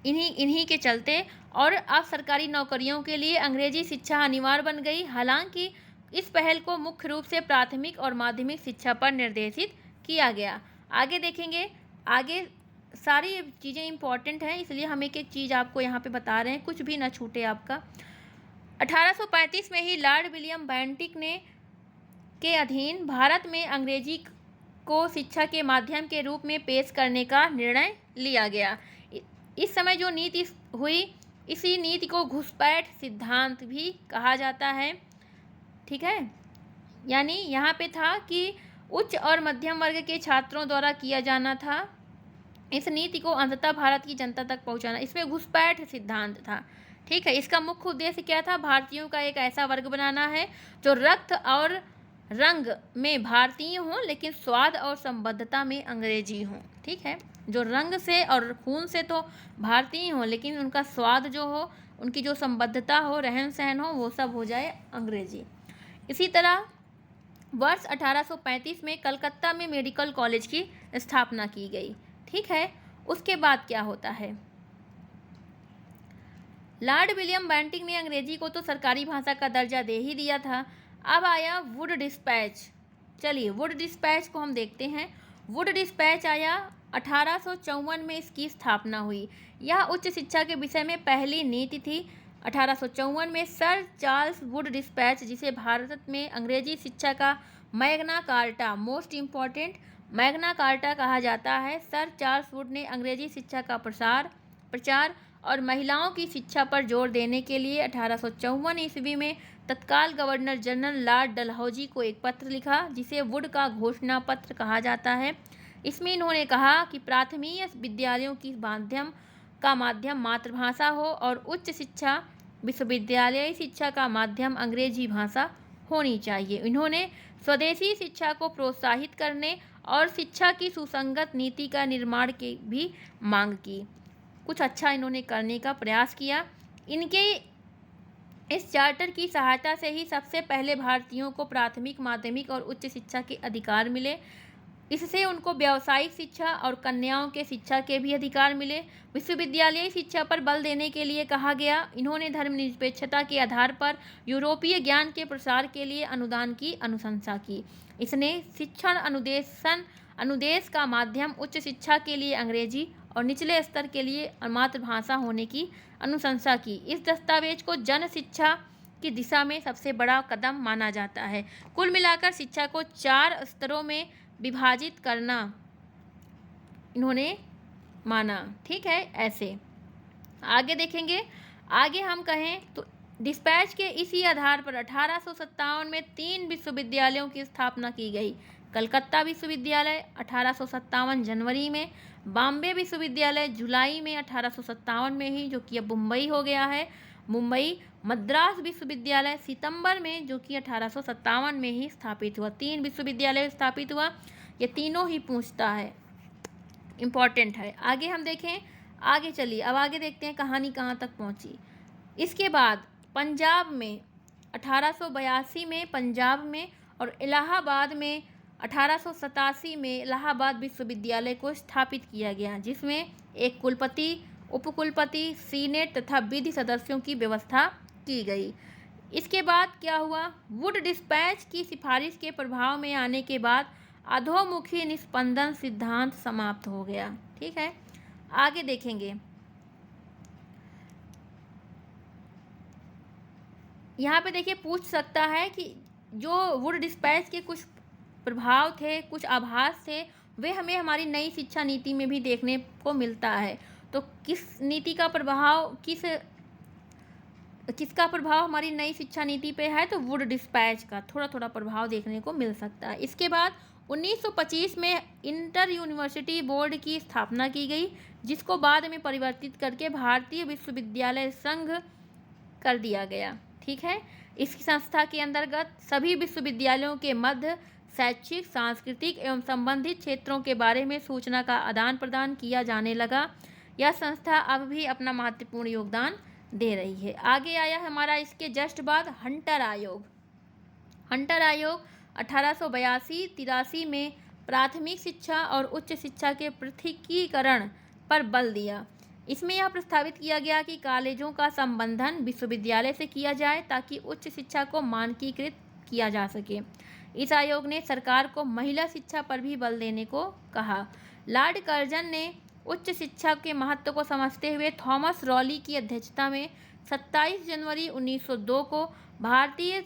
Speaker 1: इन्हीं के चलते और अब सरकारी नौकरियों के लिए अंग्रेजी शिक्षा अनिवार्य बन गई। हालांकि इस पहल को मुख्य रूप से प्राथमिक और माध्यमिक शिक्षा पर निर्देशित किया गया। आगे देखेंगे, आगे सारी चीज़ें इंपॉर्टेंट हैं, इसलिए हम एक एक चीज़ आपको यहाँ पे बता रहे हैं, कुछ भी ना छूटे आपका। 1835 में ही लॉर्ड विलियम बेंटिक के अधीन भारत में अंग्रेजी को शिक्षा के माध्यम के रूप में पेश करने का निर्णय लिया गया। इस समय जो नीति हुई, इसी नीति को घुसपैठ सिद्धांत भी कहा जाता है। ठीक है, यानी यहाँ पे था कि उच्च और मध्यम वर्ग के छात्रों द्वारा किया जाना था इस नीति को अंततः भारत की जनता तक पहुँचाना, इसमें घुसपैठ सिद्धांत था। ठीक है, इसका मुख्य उद्देश्य क्या था, भारतीयों का एक ऐसा वर्ग बनाना है जो रक्त और रंग में भारतीय हों लेकिन स्वाद और संबद्धता में अंग्रेजी हों। ठीक है, जो रंग से और खून से तो भारतीय हों लेकिन उनका स्वाद जो हो, उनकी जो संबद्धता हो, रहन सहन हो, वो सब हो जाए अंग्रेजी। इसी तरह वर्ष 1835 में कलकत्ता में मेडिकल कॉलेज की स्थापना की गई। ठीक है, उसके बाद क्या होता है, लॉर्ड विलियम बेंटिक ने अंग्रेजी को तो सरकारी भाषा का दर्जा दे ही दिया था। अब आया वुड डिस्पैच। चलिए वुड डिस्पैच को हम देखते हैं। वुड डिस्पैच आया 1854 में, इसकी स्थापना हुई। यह उच्च शिक्षा के विषय में पहली नीति थी। 1854 में सर चार्ल्स वुड डिस्पैच, जिसे भारत में अंग्रेजी शिक्षा का Magna carta, most important Magna carta कहा जाता है, सर चार्ल्स वुड ने अंग्रेजी शिक्षा का प्रसार प्रचार और महिलाओं की शिक्षा पर जोर देने के लिए 1854 ईस्वी में तत्काल गवर्नर जनरल लॉर्ड डलहौजी को एक पत्र लिखा, जिसे वुड का घोषणा पत्र कहा जाता है। इसमें इन्होंने कहा कि प्राथमिक विद्यालयों की माध्यम मातृभाषा हो और उच्च शिक्षा विश्वविद्यालयी शिक्षा का माध्यम अंग्रेजी भाषा होनी चाहिए। इन्होंने स्वदेशी शिक्षा को प्रोत्साहित करने और शिक्षा की सुसंगत नीति का निर्माण की भी मांग की। कुछ अच्छा इन्होंने करने का प्रयास किया। इनके इस चार्टर की सहायता से ही सबसे पहले भारतीयों को प्राथमिक, माध्यमिक और उच्च शिक्षा के अधिकार मिले। इससे उनको व्यावसायिक शिक्षा और कन्याओं के शिक्षा के भी अधिकार मिले। विश्वविद्यालयी शिक्षा पर बल देने के लिए कहा गया। इन्होंने धर्मनिरपेक्षता के आधार पर यूरोपीय ज्ञान के प्रसार के लिए अनुदान की अनुशंसा की। इसने शिक्षण अनुदेश का माध्यम उच्च शिक्षा के लिए अंग्रेजी और निचले स्तर के लिए मातृभाषा होने की अनुशंसा की। इस दस्तावेज को जन शिक्षा की दिशा में सबसे बड़ा कदम माना जाता है। कुल मिलाकर शिक्षा को 4 स्तरों में विभाजित करना इन्होंने माना। ठीक है, ऐसे आगे देखेंगे। आगे हम कहें तो डिस्पैच के इसी आधार पर 1857 में 3 विश्वविद्यालयों की स्थापना की गई। कलकत्ता विश्वविद्यालय 1857 जनवरी में, बॉम्बे विश्वविद्यालय जुलाई में 1857 में ही, जो कि अब मुंबई हो गया है, मुंबई, मद्रास विश्वविद्यालय सितंबर में, जो कि 1857 में ही स्थापित हुआ। 3 विश्वविद्यालय स्थापित हुआ। ये तीनों ही पूछता है, इम्पॉर्टेंट है। आगे हम देखें, आगे चलिए, अब आगे देखते हैं कहानी कहाँ तक पहुँची। इसके बाद पंजाब में 1882 में पंजाब में और इलाहाबाद में 1887 में इलाहाबाद विश्वविद्यालय को स्थापित किया गया, जिसमें एक कुलपति, उपकुलपति, सीनेट तथा विधि सदस्यों की व्यवस्था की गई। इसके बाद क्या हुआ? वुड डिस्पैच की सिफारिश के प्रभाव में आने के बाद अधोमुखी निस्पंदन सिद्धांत समाप्त हो गया। ठीक है, आगे देखेंगे। यहाँ पे देखिए, पूछ सकता है कि जो वुड डिस्पैच के कुछ प्रभाव थे, कुछ आभास थे, वे हमें हमारी नई शिक्षा नीति में भी देखने को मिलता है। तो किस नीति का प्रभाव, किसका प्रभाव हमारी नई शिक्षा नीति पे है? तो वुड डिस्पैच का थोड़ा थोड़ा प्रभाव देखने को मिल सकता है। इसके बाद 1925 में इंटर यूनिवर्सिटी बोर्ड की स्थापना की गई, जिसको बाद में परिवर्तित करके भारतीय विश्वविद्यालय संघ कर दिया गया। ठीक है, इस संस्था के अंतर्गत सभी विश्वविद्यालयों के मध्य शैक्षिक, सांस्कृतिक एवं संबंधित क्षेत्रों के बारे में सूचना का आदान प्रदान किया जाने लगा। यह संस्था अब भी अपना महत्वपूर्ण योगदान दे रही है। आगे आया हमारा इसके जस्ट बाद हंटर आयोग। हंटर आयोग 1882-83 में प्राथमिक शिक्षा और उच्च शिक्षा के पृथकीकरण पर बल दिया। इसमें यह प्रस्तावित किया गया कि कॉलेजों का संबंधन विश्वविद्यालय से किया जाए ताकि उच्च शिक्षा को मानकीकृत किया जा सके। इस आयोग ने सरकार को महिला शिक्षा पर भी बल देने को कहा। लॉर्ड कर्जन ने उच्च शिक्षा के महत्व को समझते हुए थॉमस रॉली की अध्यक्षता में 27 जनवरी 1902 को भारतीय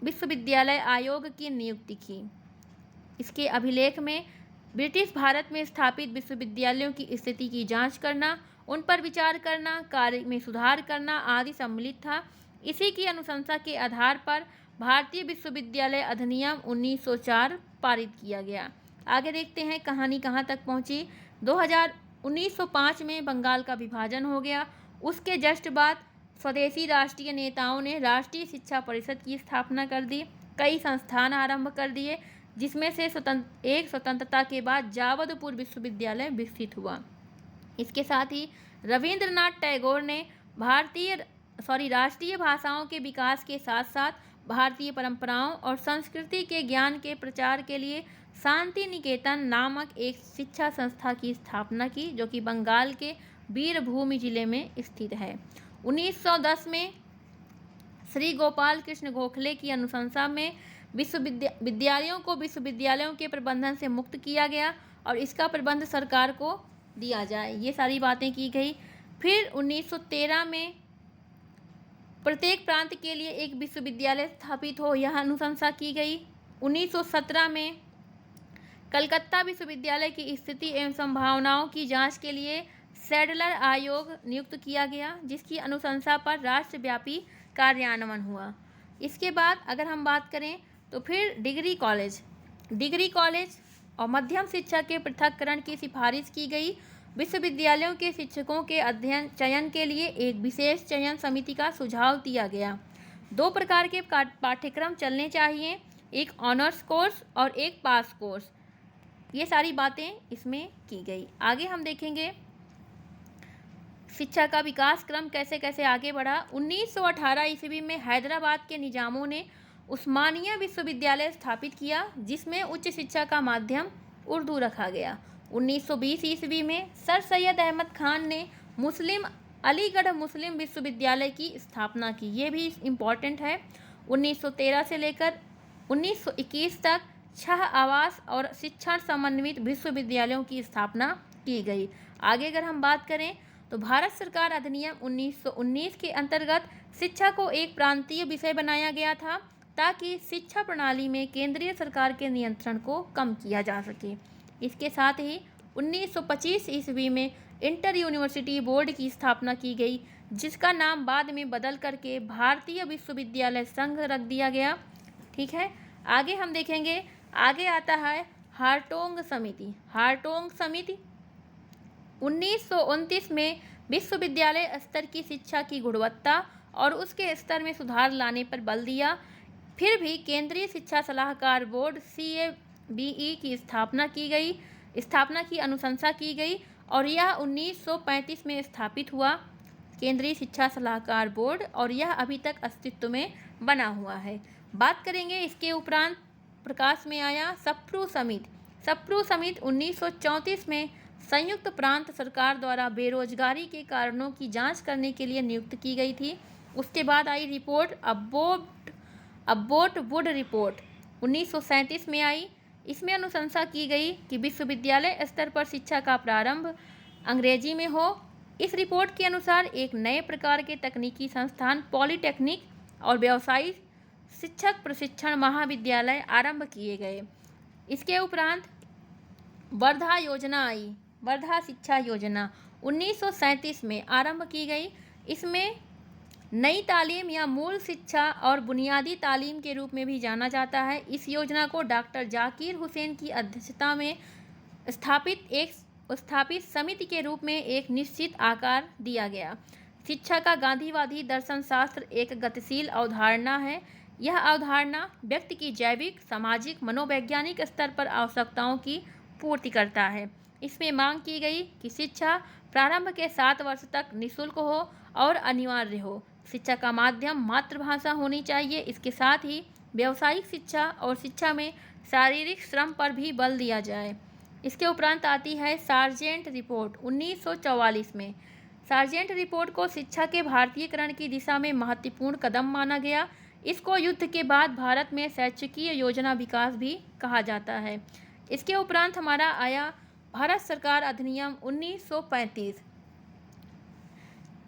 Speaker 1: विश्वविद्यालय आयोग की नियुक्ति की। इसके अभिलेख में ब्रिटिश भारत में स्थापित विश्वविद्यालयों की स्थिति की जांच करना, उन पर विचार करना, कार्य में सुधार करना आदि सम्मिलित था। इसी की अनुशंसा के आधार पर भारतीय विश्वविद्यालय अधिनियम 1904 पारित किया गया। आगे देखते हैं कहानी कहाँ तक पहुँची। 1905 में बंगाल का विभाजन हो गया। उसके जस्ट बाद स्वदेशी राष्ट्रीय नेताओं ने राष्ट्रीय शिक्षा परिषद की स्थापना कर दी। कई संस्थान आरंभ कर दिए, जिसमें से स्वतंत्रता के बाद जावदपुर विश्वविद्यालय विकसित हुआ। इसके साथ ही रविंद्रनाथ टैगोर ने राष्ट्रीय भाषाओं के विकास के साथ साथ भारतीय परंपराओं और संस्कृति के ज्ञान के प्रचार के लिए शांति निकेतन नामक एक शिक्षा संस्था की स्थापना की, जो कि बंगाल के बीरभूम जिले में स्थित है। 1910 में श्री गोपाल कृष्ण गोखले की अनुशंसा में विद्यालयों को विश्वविद्यालयों के प्रबंधन से मुक्त किया गया और इसका प्रबंध सरकार को दिया जाए, ये सारी बातें की गई। फिर 1913 में प्रत्येक प्रांत के लिए एक विश्वविद्यालय स्थापित हो, यह अनुशंसा की गई। 1917 में कलकत्ता विश्वविद्यालय की स्थिति एवं संभावनाओं की जांच के लिए सैडलर आयोग नियुक्त किया गया, जिसकी अनुशंसा पर राष्ट्रव्यापी कार्यान्वयन हुआ। इसके बाद अगर हम बात करें तो फिर डिग्री कॉलेज और मध्यम शिक्षा के पृथक्करण की सिफारिश की गई। विश्वविद्यालयों के शिक्षकों के अध्ययन चयन के लिए एक विशेष चयन समिति का सुझाव दिया गया। 2 प्रकार के पाठ्यक्रम चलने चाहिए, एक ऑनर्स कोर्स और एक पास कोर्स। ये सारी बातें इसमें की गई। आगे हम देखेंगे शिक्षा का विकास क्रम कैसे कैसे आगे बढ़ा। 1918 ईस्वी में हैदराबाद के निजामों ने उस्मानिया विश्वविद्यालय स्थापित किया, जिसमें उच्च शिक्षा का माध्यम उर्दू रखा गया। 1920 ईस्वी में सर सैयद अहमद खान ने अलीगढ़ मुस्लिम विश्वविद्यालय की स्थापना की। ये भी इम्पॉर्टेंट है। 1913 से लेकर 1921 तक 6 आवास और शिक्षण समन्वित विश्वविद्यालयों की स्थापना की गई। आगे अगर हम बात करें तो भारत सरकार अधिनियम 1919 के अंतर्गत शिक्षा को एक प्रांतीय विषय बनाया गया था, ताकि शिक्षा प्रणाली में केंद्रीय सरकार के नियंत्रण को कम किया जा सके। इसके साथ ही 1925 ईस्वी में इंटर यूनिवर्सिटी बोर्ड की स्थापना की गई, जिसका नाम बाद में बदल करके भारतीय विश्वविद्यालय संघ रख दिया गया। ठीक है, आगे हम देखेंगे। आगे आता है हारटोंग समिति। 1929 में विश्वविद्यालय स्तर की शिक्षा की गुणवत्ता और उसके स्तर में सुधार लाने पर बल दिया। फिर भी केंद्रीय शिक्षा सलाहकार बोर्ड CABE की स्थापना की अनुशंसा की गई और यह 1935 में स्थापित हुआ, केंद्रीय शिक्षा सलाहकार बोर्ड, और यह अभी तक अस्तित्व में बना हुआ है। बात करेंगे इसके उपरांत प्रकाश में आया सप्रू समिति 1934 में संयुक्त प्रांत सरकार द्वारा बेरोजगारी के कारणों की जांच करने के लिए नियुक्त की गई थी। उसके बाद आई रिपोर्ट अब्बोट वुड रिपोर्ट 1937 में आई। इसमें अनुशंसा की गई कि विश्वविद्यालय स्तर पर शिक्षा का प्रारंभ अंग्रेजी में हो। इस रिपोर्ट के अनुसार एक नए प्रकार के तकनीकी संस्थान पॉलीटेक्निक और व्यावसायिक शिक्षक प्रशिक्षण महाविद्यालय आरंभ किए गए। इसके उपरांत वर्धा शिक्षा योजना 1937 में आरंभ की गई। इसमें नई तालीम या मूल शिक्षा और बुनियादी तालीम के रूप में भी जाना जाता है। इस योजना को डॉक्टर जाकिर हुसैन की अध्यक्षता में स्थापित समिति के रूप में एक निश्चित आकार दिया गया। शिक्षा का गांधीवादी दर्शन शास्त्र एक गतिशील अवधारणा है। यह अवधारणा व्यक्ति की जैविक, सामाजिक, मनोवैज्ञानिक स्तर पर आवश्यकताओं की पूर्ति करता है। इसमें मांग की गई कि शिक्षा प्रारंभ के 7 वर्ष तक निःशुल्क हो और अनिवार्य हो। शिक्षा का माध्यम मातृभाषा होनी चाहिए। इसके साथ ही व्यावसायिक शिक्षा और शिक्षा में शारीरिक श्रम पर भी बल दिया जाए। इसके उपरांत आती है सार्जेंट रिपोर्ट 1944 में। सार्जेंट रिपोर्ट को शिक्षा के भारतीयकरण की दिशा में महत्वपूर्ण कदम माना गया। इसको युद्ध के बाद भारत में शैक्षिकीय योजना विकास भी कहा जाता है। इसके उपरांत हमारा आया भारत सरकार अधिनियम 1935।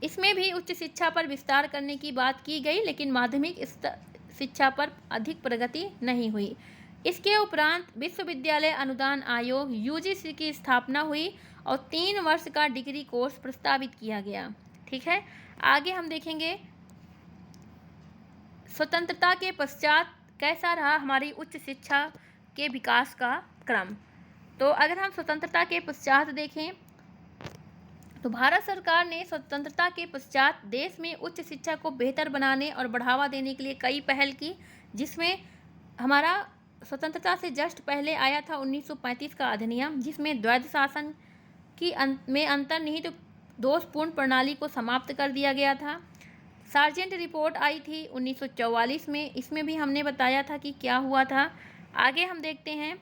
Speaker 1: इसमें भी उच्च शिक्षा पर विस्तार करने की बात की गई, लेकिन माध्यमिक शिक्षा पर अधिक प्रगति नहीं हुई। इसके उपरांत विश्वविद्यालय अनुदान आयोग UGC की स्थापना हुई और 3 वर्ष का डिग्री कोर्स प्रस्तावित किया गया। ठीक है, आगे हम देखेंगे स्वतंत्रता के पश्चात कैसा रहा हमारी उच्च शिक्षा के विकास का क्रम। तो अगर हम स्वतंत्रता के पश्चात देखें तो भारत सरकार ने स्वतंत्रता के पश्चात देश में उच्च शिक्षा को बेहतर बनाने और बढ़ावा देने के लिए कई पहल की, जिसमें हमारा स्वतंत्रता से जस्ट पहले आया था 1935 का अधिनियम, जिसमें द्वैध शासन में अंतर्निहित दोषपूर्ण प्रणाली को समाप्त कर दिया गया था। सार्जेंट रिपोर्ट आई थी 1944 में। इसमें भी हमने बताया था कि क्या हुआ था। आगे हम देखते हैं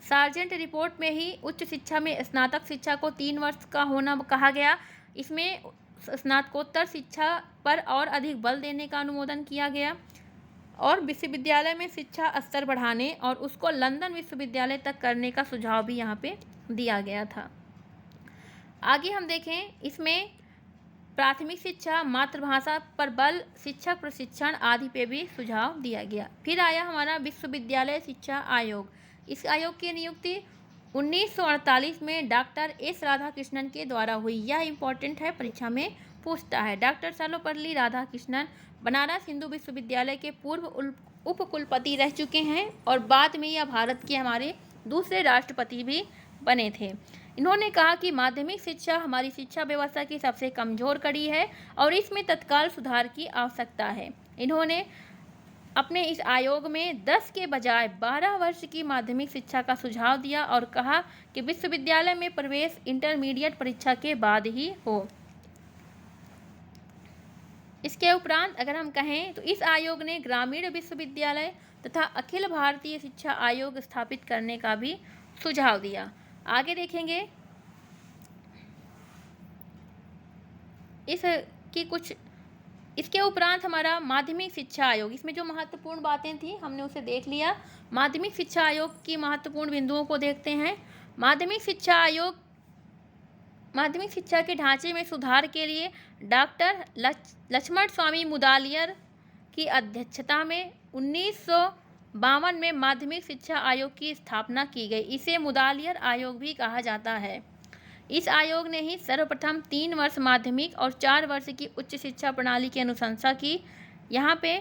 Speaker 1: सार्जेंट रिपोर्ट में ही उच्च शिक्षा में स्नातक शिक्षा को 3 वर्ष का होना कहा गया। इसमें स्नातकोत्तर शिक्षा पर और अधिक बल देने का अनुमोदन किया गया और विश्वविद्यालय में शिक्षा स्तर बढ़ाने और उसको लंदन विश्वविद्यालय तक करने का सुझाव भी यहाँ पे दिया गया था। आगे हम देखें, इसमें प्राथमिक शिक्षा, मातृभाषा पर बल, शिक्षक प्रशिक्षण आदि पे भी सुझाव दिया गया। फिर आया हमारा विश्वविद्यालय शिक्षा आयोग। इस आयोग की नियुक्ति 1948 में डॉक्टर एस राधाकृष्णन के द्वारा हुई। यह इम्पोर्टेंट है, परीक्षा में पूछता है। डॉक्टर सर्वपल्ली राधाकृष्णन बनारस हिंदू विश्वविद्यालय के पूर्व उप कुलपति रह चुके हैं और बाद में यह भारत के हमारे दूसरे राष्ट्रपति भी बने थे। इन्होंने कहा कि माध्यमिक शिक्षा हमारी शिक्षा व्यवस्था की सबसे कमजोर कड़ी है और इसमें तत्काल सुधार की आवश्यकता है। इन्होंने अपने इस आयोग में 10 के बजाय 12 वर्ष की माध्यमिक शिक्षा का सुझाव दिया और कहा कि विश्वविद्यालय में प्रवेश इंटरमीडिएट परीक्षा के बाद ही हो। इसके उपरांत अगर हम कहें तो इस आयोग ने ग्रामीण विश्वविद्यालय तथा अखिल भारतीय शिक्षा आयोग स्थापित करने का भी सुझाव दिया। आगे देखेंगे इसके उपरांत हमारा माध्यमिक शिक्षा आयोग, इसमें जो महत्वपूर्ण बातें थी हमने उसे देख लिया। माध्यमिक शिक्षा आयोग की महत्वपूर्ण बिंदुओं को देखते हैं। माध्यमिक शिक्षा आयोग माध्यमिक शिक्षा के ढांचे में सुधार के लिए डॉक्टर लक्ष्मण स्वामी मुदलियार की अध्यक्षता में 1952 में माध्यमिक शिक्षा आयोग की स्थापना की गई। इसे मुदलियार आयोग भी कहा जाता है। इस आयोग ने ही सर्वप्रथम 3 वर्ष माध्यमिक और 4 वर्ष की उच्च शिक्षा प्रणाली की अनुशंसा की। यहाँ पे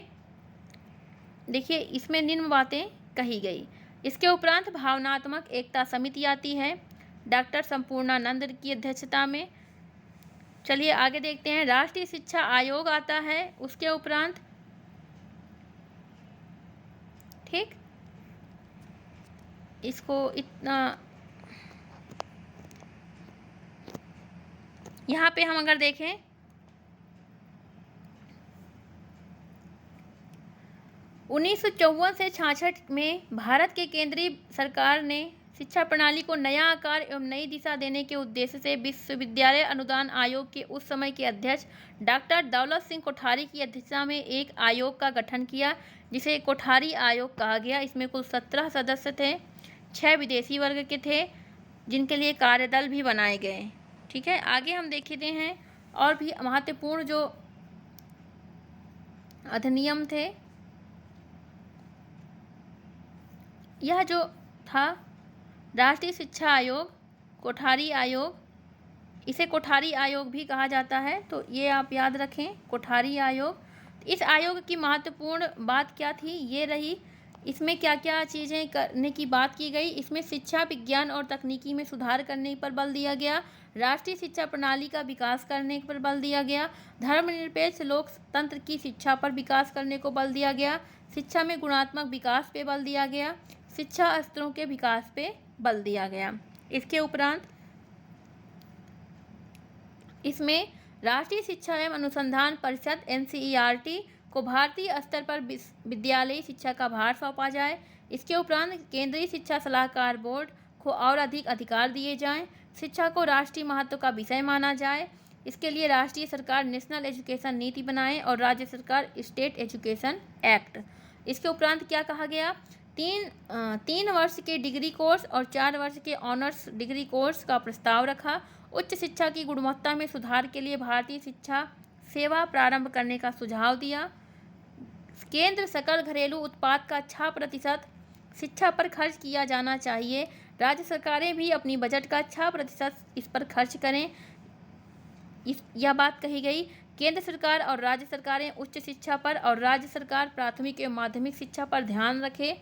Speaker 1: देखिए इसमें निम्न बातें कही गई। इसके उपरांत भावनात्मक एकता समिति आती है डॉक्टर संपूर्णानंद की अध्यक्षता में। चलिए आगे देखते हैं। राष्ट्रीय शिक्षा आयोग आता है उसके उपरांत, ठीक। इसको इतना यहाँ पे हम अगर देखें 1954 से 66 में भारत के केंद्रीय सरकार ने शिक्षा प्रणाली को नया आकार एवं नई दिशा देने के उद्देश्य से विश्वविद्यालय अनुदान आयोग के उस समय के अध्यक्ष डॉक्टर दौलत सिंह कोठारी की अध्यक्षता में एक आयोग का गठन किया जिसे कोठारी आयोग कहा गया। इसमें कुल 17 सदस्य थे, 6 विदेशी वर्ग के थे जिनके लिए कार्यदल भी बनाए गए, ठीक है। आगे हम देखते हैं और भी महत्वपूर्ण जो अधिनियम थे। यह जो था राष्ट्रीय शिक्षा आयोग, कोठारी आयोग, इसे कोठारी आयोग भी कहा जाता है, तो ये आप याद रखें, कोठारी आयोग। इस आयोग की महत्वपूर्ण बात क्या थी ये रही। इसमें क्या क्या चीज़ें करने की बात की गई। इसमें शिक्षा, विज्ञान और तकनीकी में सुधार करने पर बल दिया गया, राष्ट्रीय शिक्षा प्रणाली का विकास करने पर बल दिया गया, धर्मनिरपेक्ष लोकतंत्र की शिक्षा पर विकास करने को बल दिया गया, शिक्षा में गुणात्मक विकास पे बल दिया गया, शिक्षा स्तरों के विकास पे बल दिया गया। इसके उपरांत इसमें राष्ट्रीय शिक्षा एवं अनुसंधान परिषद NCERT को भारतीय स्तर पर विद्यालयी शिक्षा का भार सौंपा जाए। इसके उपरांत केंद्रीय शिक्षा सलाहकार बोर्ड को और अधिक अधिकार दिए जाएं, शिक्षा को राष्ट्रीय महत्व का विषय माना जाए। इसके लिए राष्ट्रीय सरकार नेशनल एजुकेशन नीति बनाए और राज्य सरकार स्टेट एजुकेशन एक्ट। इसके उपरांत क्या कहा गया, 3 वर्ष के डिग्री कोर्स और 4 वर्ष के ऑनर्स डिग्री कोर्स का प्रस्ताव रखा। उच्च शिक्षा की गुणवत्ता में सुधार के लिए भारतीय शिक्षा सेवा प्रारंभ करने का सुझाव दिया। केंद्र सकल घरेलू उत्पाद का 6% शिक्षा पर खर्च किया जाना चाहिए। राज्य सरकारें भी अपनी बजट का 6% इस पर खर्च करें, यह बात कही गई। केंद्र सरकार और राज्य सरकारें उच्च शिक्षा पर और राज्य सरकार प्राथमिक एवं माध्यमिक शिक्षा पर ध्यान रखें।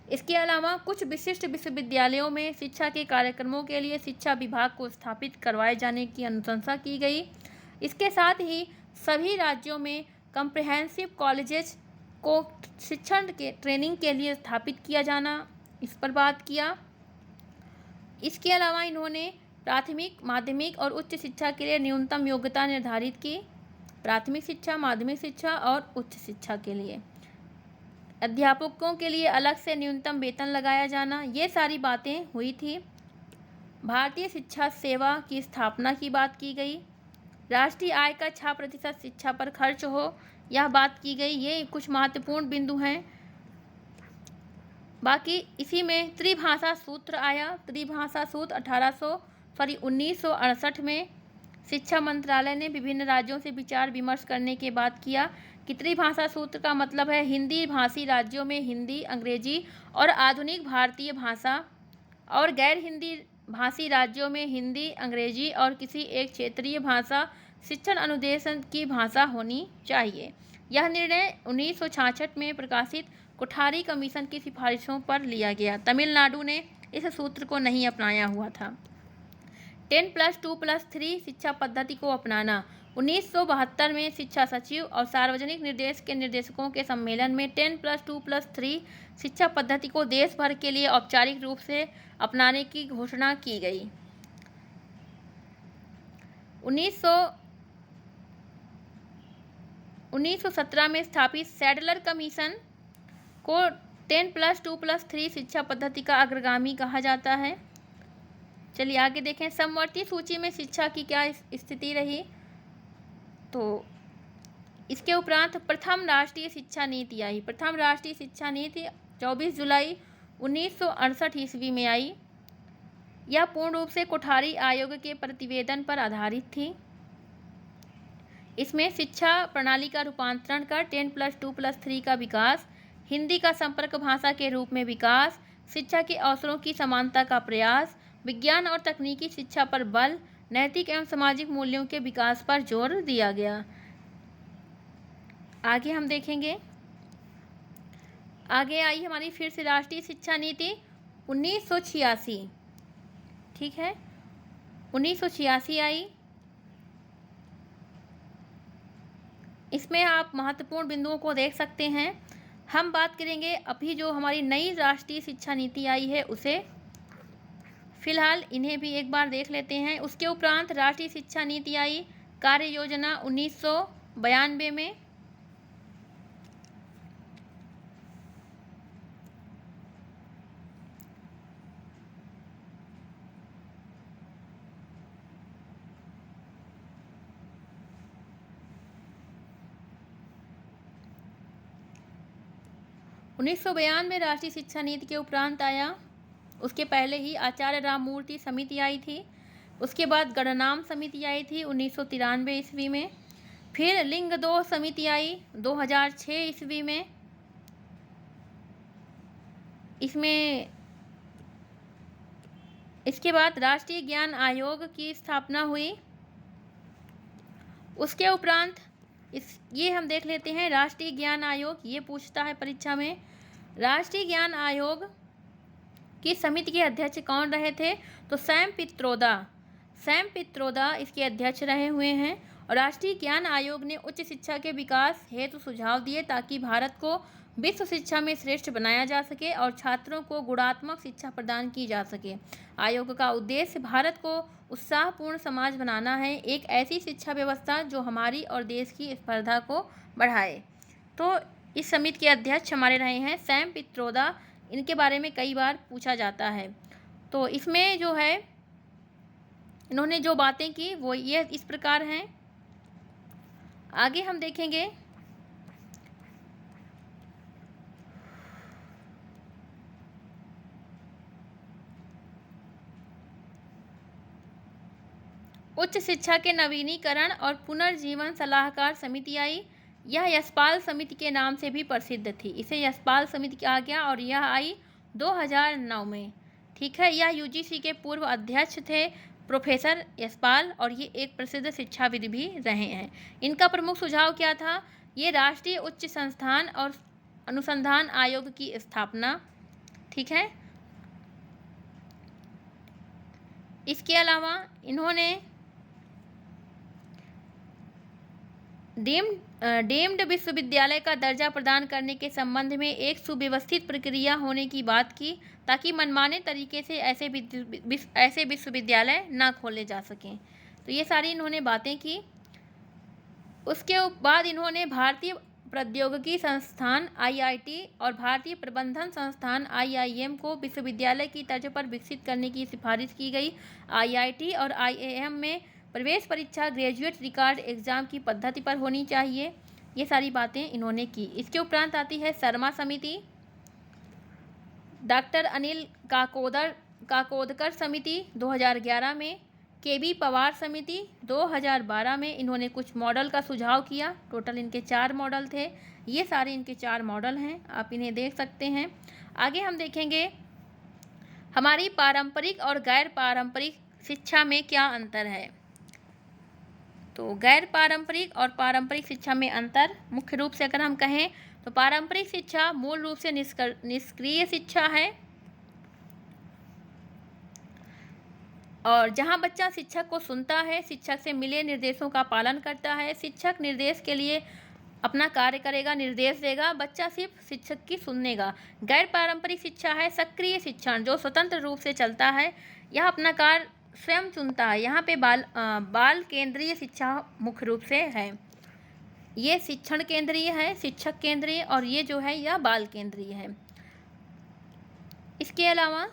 Speaker 1: इसके अलावा कुछ विशिष्ट विश्वविद्यालयों में शिक्षा के कार्यक्रमों के लिए शिक्षा विभाग को स्थापित करवाए जाने की अनुशंसा की गई। इसके साथ ही सभी राज्यों में कम्प्रिहेंसिव कॉलेजेस को शिक्षण के ट्रेनिंग के लिए स्थापित किया जाना, इस पर बात किया। इसके अलावा इन्होंने प्राथमिक, माध्यमिक और उच्च शिक्षा के लिए न्यूनतम योग्यता निर्धारित की, प्राथमिक शिक्षा, माध्यमिक शिक्षा और उच्च शिक्षा के लिए। अध्यापकों के लिए अलग से न्यूनतम वेतन लगाया जाना, ये सारी बातें हुई थी। भारतीय शिक्षा सेवा की स्थापना की बात की गई। राष्ट्रीय आय का 6% शिक्षा पर खर्च हो, यह बात की गई। ये कुछ महत्वपूर्ण बिंदु हैं। बाकी इसी में त्रिभाषा सूत्र आया। त्रिभाषा सूत्र 1968 में शिक्षा मंत्रालय ने विभिन्न राज्यों से विचार विमर्श करने के बाद किया कि त्रिभाषा सूत्र का मतलब है हिंदी भाषी राज्यों में हिंदी, अंग्रेजी और आधुनिक भारतीय भाषा और गैर हिंदी भाषी राज्यों में हिंदी, अंग्रेजी और किसी एक क्षेत्रीय भाषा शिक्षण अनुदेश की भाषा होनी चाहिए। यह निर्णय 1966 में प्रकाशित कोठारी कमीशन की सिफारिशों पर लिया गया। तमिलनाडु ने इस सूत्र को नहीं अपनाया हुआ था। 10+2+3 शिक्षा पद्धति को अपनाना। 1972 में शिक्षा सचिव और सार्वजनिक निर्देश के निर्देशकों के सम्मेलन में 10+2+3 शिक्षा पद्धति को देश भर के लिए औपचारिक रूप से अपनाने की घोषणा की गई। 1917 में स्थापित सैडलर कमीशन को 10+2+3 शिक्षा पद्धति का अग्रगामी कहा जाता है। चलिए आगे देखें, समवर्ती सूची में शिक्षा की क्या स्थिति रही। तो इसके उपरांत प्रथम राष्ट्रीय शिक्षा नीति आई। प्रथम राष्ट्रीय शिक्षा नीति 24 जुलाई 1968 ईस्वी में आई। यह पूर्ण रूप से कोठारी आयोग के प्रतिवेदन पर आधारित थी। इसमें शिक्षा प्रणाली का रूपांतरण कर 10+2+3 का विकास, हिंदी का संपर्क भाषा के रूप में विकास, शिक्षा के अवसरों की समानता का प्रयास, विज्ञान और तकनीकी शिक्षा पर बल, नैतिक एवं सामाजिक मूल्यों के विकास पर जोर दिया गया। आगे हम देखेंगे, आगे आई हमारी फिर से राष्ट्रीय शिक्षा नीति 1986। ठीक है, 1986 आई। इसमें आप महत्वपूर्ण बिंदुओं को देख सकते हैं। हम बात करेंगे अभी जो हमारी नई राष्ट्रीय शिक्षा नीति आई है उसे, फिलहाल इन्हें भी एक बार देख लेते हैं। उसके उपरांत राष्ट्रीय शिक्षा नीति आई, कार्य योजना 1992 में। उन्नीस में राष्ट्रीय शिक्षा नीति के उपरांत आया। उसके पहले ही आचार्य राममूर्ति समिति आई थी। उसके बाद गणनाम समिति आई थी 1993 ईस्वी में। फिर लिंग दोष समिति आई 2006 ईस्वी में। इसके बाद राष्ट्रीय ज्ञान आयोग की स्थापना हुई। उसके उपरांत ये हम देख लेते हैं राष्ट्रीय ज्ञान आयोग। ये पूछता है परीक्षा में, राष्ट्रीय ज्ञान आयोग की समिति के अध्यक्ष कौन रहे थे। तो सैम पित्रोदा इसके अध्यक्ष रहे हुए हैं। और राष्ट्रीय ज्ञान आयोग ने उच्च शिक्षा के विकास हेतु सुझाव दिए ताकि भारत को विश्व शिक्षा में श्रेष्ठ बनाया जा सके और छात्रों को गुणात्मक शिक्षा प्रदान की जा सके। आयोग का उद्देश्य भारत को उत्साहपूर्ण समाज बनाना है, एक ऐसी शिक्षा व्यवस्था जो हमारी और देश की स्पर्धा को बढ़ाए। तो इस समिति के अध्यक्ष हमारे रहे हैं सैम पित्रोदा। इनके बारे में कई बार पूछा जाता है। तो इसमें जो है इन्होंने जो बातें की वो ये इस प्रकार हैं। आगे हम देखेंगे, उच्च शिक्षा के नवीनीकरण और पुनर्जीवन सलाहकार समिति आई। यह यशपाल समिति के नाम से भी प्रसिद्ध थी। इसे यशपाल समिति कहा गया और यह आई 2009 में। ठीक है, यह यूजीसी के पूर्व अध्यक्ष थे प्रोफेसर यशपाल और ये एक प्रसिद्ध शिक्षाविद भी रहे हैं। इनका प्रमुख सुझाव क्या था, ये राष्ट्रीय उच्च संस्थान और अनुसंधान आयोग की स्थापना। ठीक है, इसके अलावा इन्होंने डीम्ड विश्वविद्यालय का दर्जा प्रदान करने के संबंध में एक सुव्यवस्थित प्रक्रिया होने की बात की ताकि मनमाने तरीके से ऐसे विश्वविद्यालय ना खोले जा सकें। तो ये सारी इन्होंने बातें की। उसके बाद इन्होंने भारतीय प्रौद्योगिकी संस्थान IIT और भारतीय प्रबंधन संस्थान IIM को विश्वविद्यालय की तर्ज पर विकसित करने की सिफारिश की गई। IIT और IIM में प्रवेश परीक्षा ग्रेजुएट रिकॉर्ड एग्जाम की पद्धति पर होनी चाहिए। ये सारी बातें इन्होंने की। इसके उपरांत आती है शर्मा समिति, डॉक्टर अनिल काकोदकर समिति 2011 में, KB पवार समिति 2012 में। इन्होंने कुछ मॉडल का सुझाव किया। टोटल इनके 4 मॉडल थे। ये सारे इनके 4 मॉडल हैं, आप इन्हें देख सकते हैं। आगे हम देखेंगे हमारी पारंपरिक और गैर पारंपरिक शिक्षा में क्या अंतर है? तो गैर पारंपरिक और पारंपरिक शिक्षा में अंतर मुख्य रूप से अगर हम कहें तो पारंपरिक शिक्षा मूल रूप से निष्क्रिय शिक्षा है, और जहां बच्चा शिक्षक को सुनता है, शिक्षक से मिले निर्देशों का पालन करता है, शिक्षक निर्देश के लिए अपना कार्य करेगा, निर्देश देगा, बच्चा सिर्फ शिक्षक की सुनेगा। गैर पारंपरिक शिक्षा है सक्रिय शिक्षण, जो स्वतंत्र रूप से चलता है, यह अपना कार्य स्वयं चुनता है। यहाँ पे बाल केंद्रीय शिक्षा मुख्य रूप से है। ये शिक्षण केंद्रीय है, शिक्षक केंद्रीय, और ये जो है यह बाल केंद्रीय है। इसके अलावा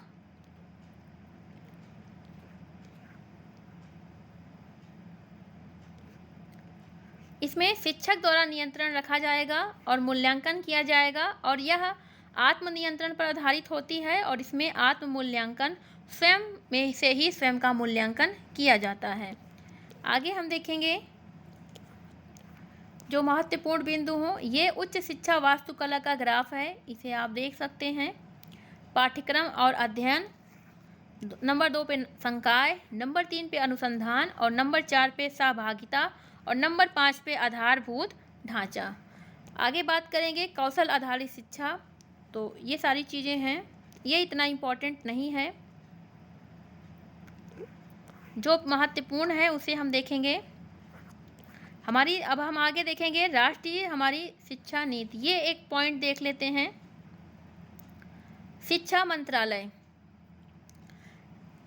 Speaker 1: इसमें शिक्षक द्वारा नियंत्रण रखा जाएगा और मूल्यांकन किया जाएगा, और यह आत्मनियंत्रण पर आधारित होती है, और इसमें आत्म मूल्यांकन स्वयं में से ही स्वयं का मूल्यांकन किया जाता है। आगे हम देखेंगे जो महत्वपूर्ण बिंदु हों। ये उच्च शिक्षा वास्तुकला का ग्राफ है, इसे आप देख सकते हैं। पाठ्यक्रम और अध्ययन, नंबर 2 पे संकाय, नंबर 3 पे अनुसंधान, और नंबर 4 पे सहभागिता, और नंबर 5 पे आधारभूत ढांचा। आगे बात करेंगे कौशल आधारित शिक्षा। तो ये सारी चीज़ें हैं, ये इतना इम्पोर्टेंट नहीं है, जो महत्वपूर्ण है उसे हम देखेंगे। अब हम आगे देखेंगे राष्ट्रीय हमारी शिक्षा नीति। ये एक पॉइंट देख लेते हैं। शिक्षा मंत्रालय,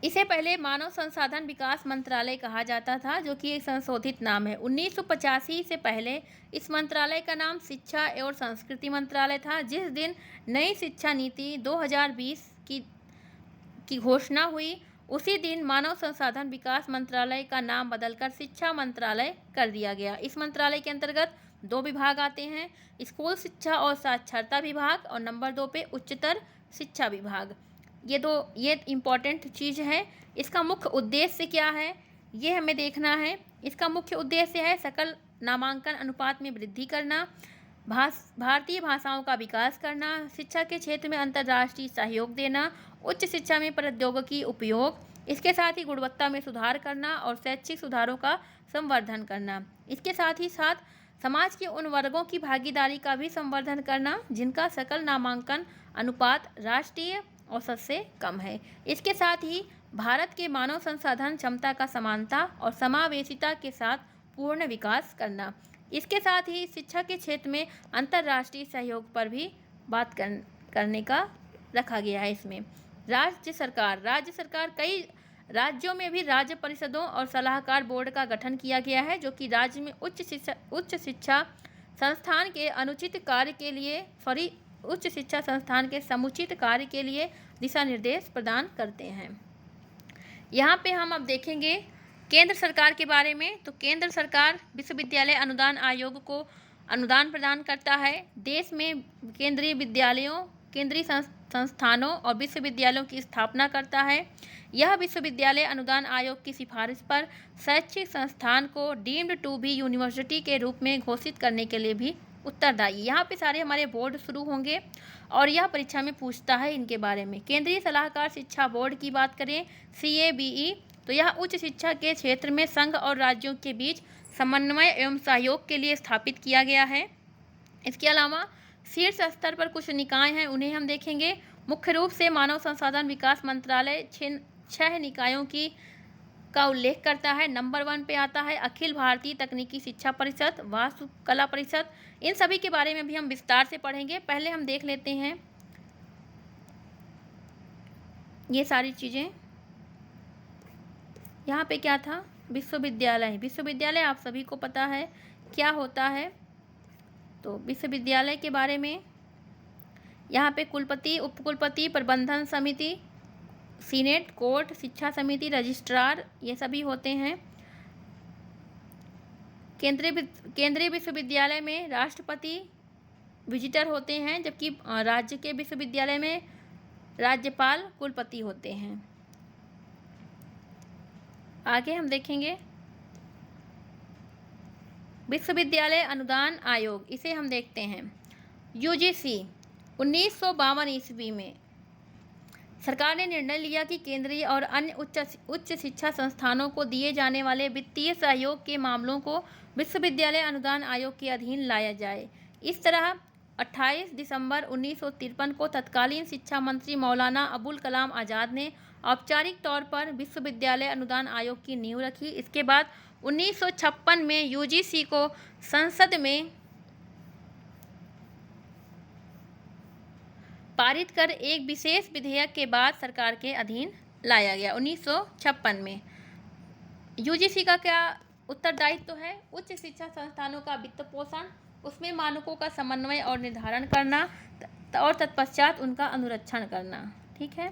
Speaker 1: इसे पहले मानव संसाधन विकास मंत्रालय कहा जाता था, जो कि एक संशोधित नाम है। 1985 से पहले इस मंत्रालय का नाम शिक्षा एवं संस्कृति मंत्रालय था। जिस दिन नई शिक्षा नीति 2020 की घोषणा हुई, उसी दिन मानव संसाधन विकास मंत्रालय का नाम बदलकर शिक्षा मंत्रालय कर दिया गया। इस मंत्रालय के अंतर्गत 2 विभाग आते हैं, स्कूल शिक्षा और साक्षरता विभाग, और नंबर 2 पे उच्चतर शिक्षा विभाग। ये इम्पॉर्टेंट चीज़ है। इसका मुख्य उद्देश्य क्या है, ये हमें देखना है। इसका मुख्य उद्देश्य है सकल नामांकन अनुपात में वृद्धि करना, भारतीय भाषाओं का विकास करना, शिक्षा के क्षेत्र में अंतर्राष्ट्रीय सहयोग देना, उच्च शिक्षा में प्रौद्योगिकी उपयोग, इसके साथ ही गुणवत्ता में सुधार करना, और शैक्षिक सुधारों का संवर्धन करना। इसके साथ ही साथ समाज के उन वर्गों की भागीदारी का भी संवर्धन करना जिनका सकल नामांकन अनुपात राष्ट्रीय औसत से कम है। इसके साथ ही भारत के मानव संसाधन क्षमता का समानता और समावेशिता के साथ पूर्ण विकास करना। इसके साथ ही शिक्षा के क्षेत्र में अंतर्राष्ट्रीय सहयोग पर भी बात करने का रखा गया है। इसमें राज्य सरकार कई राज्यों में भी राज्य परिषदों और सलाहकार बोर्ड का गठन किया गया है, जो कि राज्य में उच्च शिक्षा संस्थान के अनुचित कार्य के लिए उच्च शिक्षा संस्थान के समुचित कार्य के लिए दिशा निर्देश प्रदान करते हैं। यहाँ पे हम अब देखेंगे केंद्र सरकार के बारे में। तो केंद्र सरकार विश्वविद्यालय अनुदान आयोग को अनुदान प्रदान करता है। देश में केंद्रीय विद्यालयों, केंद्रीय संस्थानों और विश्वविद्यालयों की स्थापना करता है। यह विश्वविद्यालय अनुदान आयोग की सिफारिश पर शैक्षिक संस्थान को डीम्ड टू बी यूनिवर्सिटी के रूप में घोषित करने के लिए भी उत्तरदायी। यहाँ पे सारे हमारे बोर्ड शुरू होंगे और यह परीक्षा में पूछता है इनके बारे में। केंद्रीय सलाहकार शिक्षा बोर्ड की बात करें, CABE, तो यह उच्च शिक्षा के क्षेत्र में संघ और राज्यों के बीच समन्वय एवं सहयोग के लिए स्थापित किया गया है। इसके अलावा शीर्ष स्तर पर कुछ निकाय हैं, उन्हें हम देखेंगे। मुख्य रूप से मानव संसाधन विकास मंत्रालय 6 निकायों का उल्लेख करता है। नंबर 1 पे आता है अखिल भारतीय तकनीकी शिक्षा परिषद, वास्तुकला परिषद। इन सभी के बारे में भी हम विस्तार से पढ़ेंगे। पहले हम देख लेते हैं ये सारी चीज़ें। यहाँ पे क्या था, विश्वविद्यालय आप सभी को पता है क्या होता है। तो विश्वविद्यालय के बारे में यहाँ पे कुलपति, उपकुलपति, प्रबंधन समिति, सीनेट, कोर्ट, शिक्षा समिति, रजिस्ट्रार, ये सभी होते हैं। केंद्रीय विश्वविद्यालय में राष्ट्रपति विजिटर होते हैं, जबकि राज्य के विश्वविद्यालय में राज्यपाल कुलपति होते हैं। आगे हम देखेंगे विश्वविद्यालय अनुदान आयोग, इसे हम देखते हैं। UGC 1952 ईस्वी में सरकार ने निर्णय लिया कि केंद्रीय और अन्य उच्च शिक्षा संस्थानों को दिए जाने वाले वित्तीय सहयोग के मामलों को विश्वविद्यालय अनुदान आयोग के अधीन लाया जाए। इस तरह 28 दिसंबर 1953 को तत्कालीन शिक्षा मंत्री मौलाना अबुल कलाम आज़ाद ने औपचारिक तौर पर विश्वविद्यालय अनुदान आयोग की नींव रखी। इसके बाद 1956 में यूजीसी को संसद में पारित कर एक विशेष विधेयक के बाद सरकार के अधीन लाया गया। 1956 में यूजीसी का क्या उत्तरदायित्व है? उच्च शिक्षा संस्थानों का वित्त पोषण, उसमें मानकों का समन्वय और निर्धारण करना और तत्पश्चात उनका अनुरक्षण करना। ठीक है,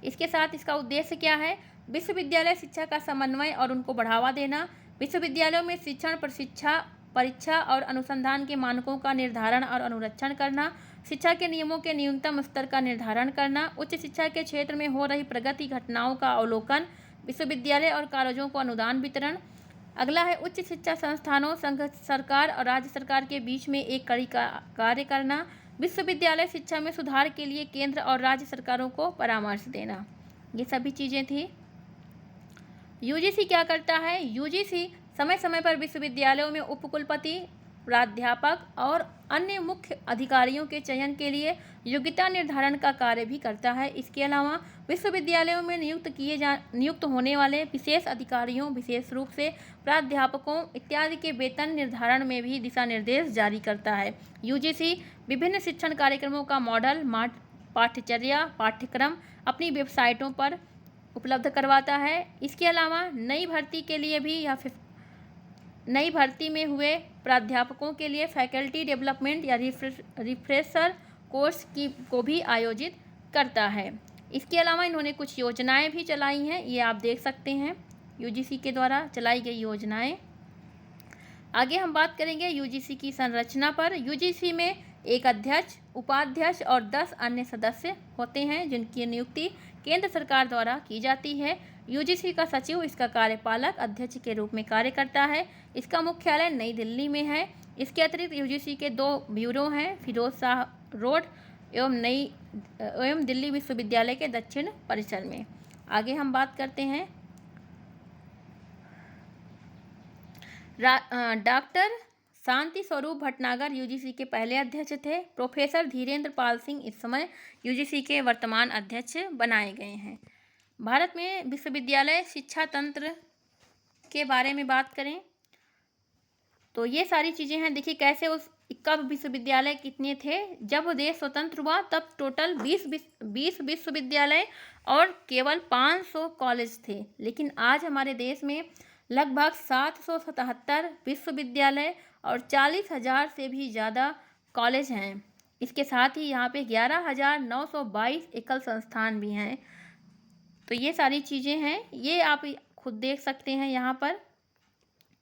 Speaker 1: इसके साथ इसका उद्देश्य क्या है? विश्वविद्यालय शिक्षा का समन्वय और उनको बढ़ावा देना, विश्वविद्यालयों में शिक्षण, प्रशिक्षा, परीक्षा और अनुसंधान के मानकों का निर्धारण और अनुरक्षण करना, शिक्षा के नियमों के न्यूनतम स्तर का निर्धारण करना, उच्च शिक्षा के क्षेत्र में हो रही प्रगति घटनाओं का अवलोकन, विश्वविद्यालय और कॉलेजों को अनुदान वितरण। अगला है उच्च शिक्षा संस्थानों, संघ सरकार और राज्य सरकार के बीच में एक कड़ी का कार्य करना, विश्वविद्यालय शिक्षा में सुधार के लिए केंद्र और राज्य सरकारों को परामर्श देना। ये सभी चीज़ें थी। यूजीसी क्या करता है? यूजीसी समय समय पर विश्वविद्यालयों में उपकुलपति, प्राध्यापक और अन्य मुख्य अधिकारियों के चयन के लिए योग्यता निर्धारण का कार्य भी करता है। इसके अलावा विश्वविद्यालयों में नियुक्त होने वाले विशेष अधिकारियों, विशेष रूप से प्राध्यापकों इत्यादि के वेतन निर्धारण में भी दिशा निर्देश जारी करता है। यूजीसी विभिन्न शिक्षण कार्यक्रमों का मॉडल, पाठ्यचर्या, पाठ्यक्रम अपनी वेबसाइटों पर उपलब्ध करवाता है। इसके अलावा नई भर्ती के लिए भी या फिर नई भर्ती में हुए प्राध्यापकों के लिए फैकल्टी डेवलपमेंट या रिफ्रेशर कोर्स को भी आयोजित करता है। इसके अलावा इन्होंने कुछ योजनाएं भी चलाई हैं, ये आप देख सकते हैं यूजीसी के द्वारा चलाई गई योजनाएं। आगे हम बात करेंगे यूजीसी की संरचना पर। यूजीसी में एक अध्यक्ष, उपाध्यक्ष और 10 अन्य सदस्य होते हैं जिनकी नियुक्ति केंद्र सरकार द्वारा की जाती है। यूजीसी का सचिव इसका कार्यपालक अध्यक्ष के रूप में कार्य करता है। इसका मुख्यालय नई दिल्ली में है। इसके अतिरिक्त यूजीसी के 2 ब्यूरो हैं, फिरोज शाह रोड एवं दिल्ली विश्वविद्यालय के दक्षिण परिसर में। आगे हम बात करते हैं डॉक्टर शांति स्वरूप भटनागर यूजीसी के पहले अध्यक्ष थे। प्रोफेसर धीरेन्द्र पाल सिंह इस समय यूजीसी के वर्तमान अध्यक्ष बनाए गए हैं। भारत में विश्वविद्यालय शिक्षा तंत्र के बारे में बात करें तो ये सारी चीज़ें हैं। देखिए कैसे कब विश्वविद्यालय कितने थे? जब देश स्वतंत्र हुआ तब टोटल 20 विश्वविद्यालय और केवल 500 कॉलेज थे। लेकिन आज हमारे देश में लगभग 777 विश्वविद्यालय और 40,000 से भी ज़्यादा कॉलेज हैं। इसके साथ ही यहाँ पे 11,922 एकल संस्थान भी हैं। तो ये सारी चीज़ें हैं, ये आप खुद देख सकते हैं। यहाँ पर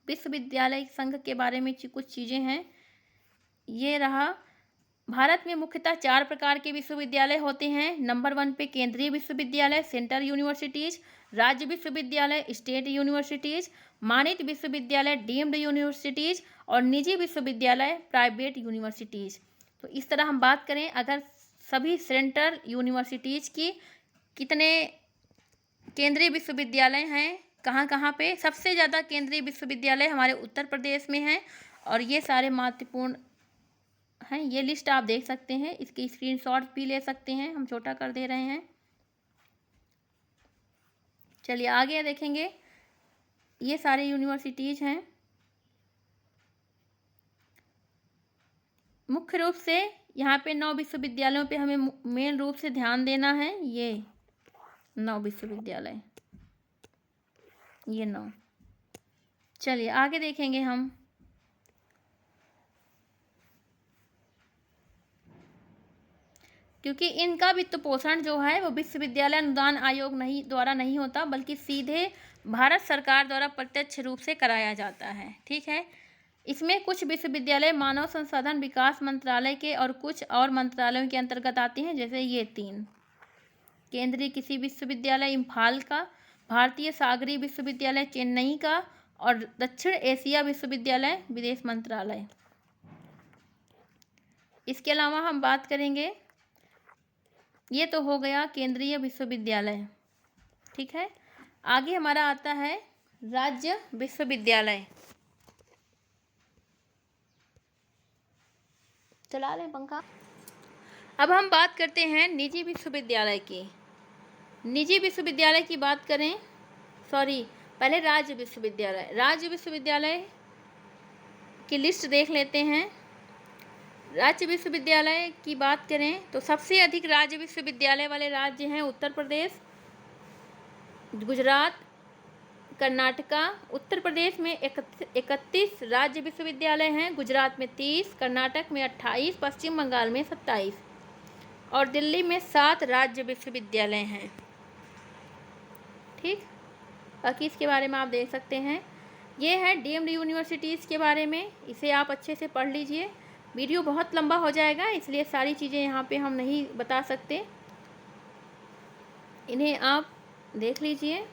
Speaker 1: विश्वविद्यालय संघ के बारे में कुछ चीज़ें हैं। ये रहा। भारत में मुख्यतः 4 प्रकार के विश्वविद्यालय होते हैं। नंबर 1 पे केंद्रीय विश्वविद्यालय, सेंट्रल यूनिवर्सिटीज़, राज्य विश्वविद्यालय, स्टेट यूनिवर्सिटीज़, मानित विश्वविद्यालय, डीम्ड यूनिवर्सिटीज़ और निजी विश्वविद्यालय, प्राइवेट यूनिवर्सिटीज़। तो इस तरह हम बात करें अगर सभी सेंट्रल यूनिवर्सिटीज़ की, कितने केंद्रीय विश्वविद्यालय हैं, कहाँ कहाँ पे? सबसे ज़्यादा केंद्रीय विश्वविद्यालय हमारे उत्तर प्रदेश में हैं और ये सारे महत्वपूर्ण हैं। ये लिस्ट आप देख सकते हैं, इसकी स्क्रीनशॉट भी ले सकते हैं, हम छोटा कर दे रहे हैं। चलिए आगे देखेंगे। ये सारे यूनिवर्सिटीज़ हैं। मुख्य रूप से यहाँ पे 9 विश्वविद्यालयों पे हमें मेन रूप से ध्यान देना है। ये 9 विश्वविद्यालय, ये 9। चलिए आगे देखेंगे हम। क्योंकि इनका वित्त पोषण जो है वो विश्वविद्यालय अनुदान आयोग द्वारा नहीं होता, बल्कि सीधे भारत सरकार द्वारा प्रत्यक्ष रूप से कराया जाता है। ठीक है, इसमें कुछ विश्वविद्यालय मानव संसाधन विकास मंत्रालय के और कुछ और मंत्रालयों के अंतर्गत आते हैं, जैसे ये 3। केंद्रीय कृषि विश्वविद्यालय इम्फाल का, भारतीय सागरीय विश्वविद्यालय चेन्नई का और दक्षिण एशिया विश्वविद्यालय विदेश मंत्रालय। इसके अलावा हम बात करेंगे ये तो हो गया केंद्रीय विश्वविद्यालय। ठीक है, आगे हमारा आता है राज्य विश्वविद्यालय। चला लें पंखा। अब हम बात करते हैं निजी विश्वविद्यालय की। निजी विश्वविद्यालय की बात करें, पहले राज्य विश्वविद्यालय। राज्य विश्वविद्यालय की लिस्ट देख लेते हैं। राज्य विश्वविद्यालय की बात करें तो सबसे अधिक राज्य विश्वविद्यालय वाले राज्य हैं उत्तर प्रदेश, गुजरात, कर्नाटका। उत्तर प्रदेश में 31 राज्य विश्वविद्यालय हैं, गुजरात में 30, कर्नाटक में 28, पश्चिम बंगाल में 27 और दिल्ली में 7 राज्य विश्वविद्यालय हैं। ठीक, बाकी इसके बारे में आप देख सकते हैं। ये है डीम्ड यूनिवर्सिटीज़ के बारे में, इसे आप अच्छे से पढ़ लीजिए। वीडियो बहुत लंबा हो जाएगा, इसलिए सारी चीज़ें यहाँ पे हम नहीं बता सकते, इन्हें आप देख लीजिए।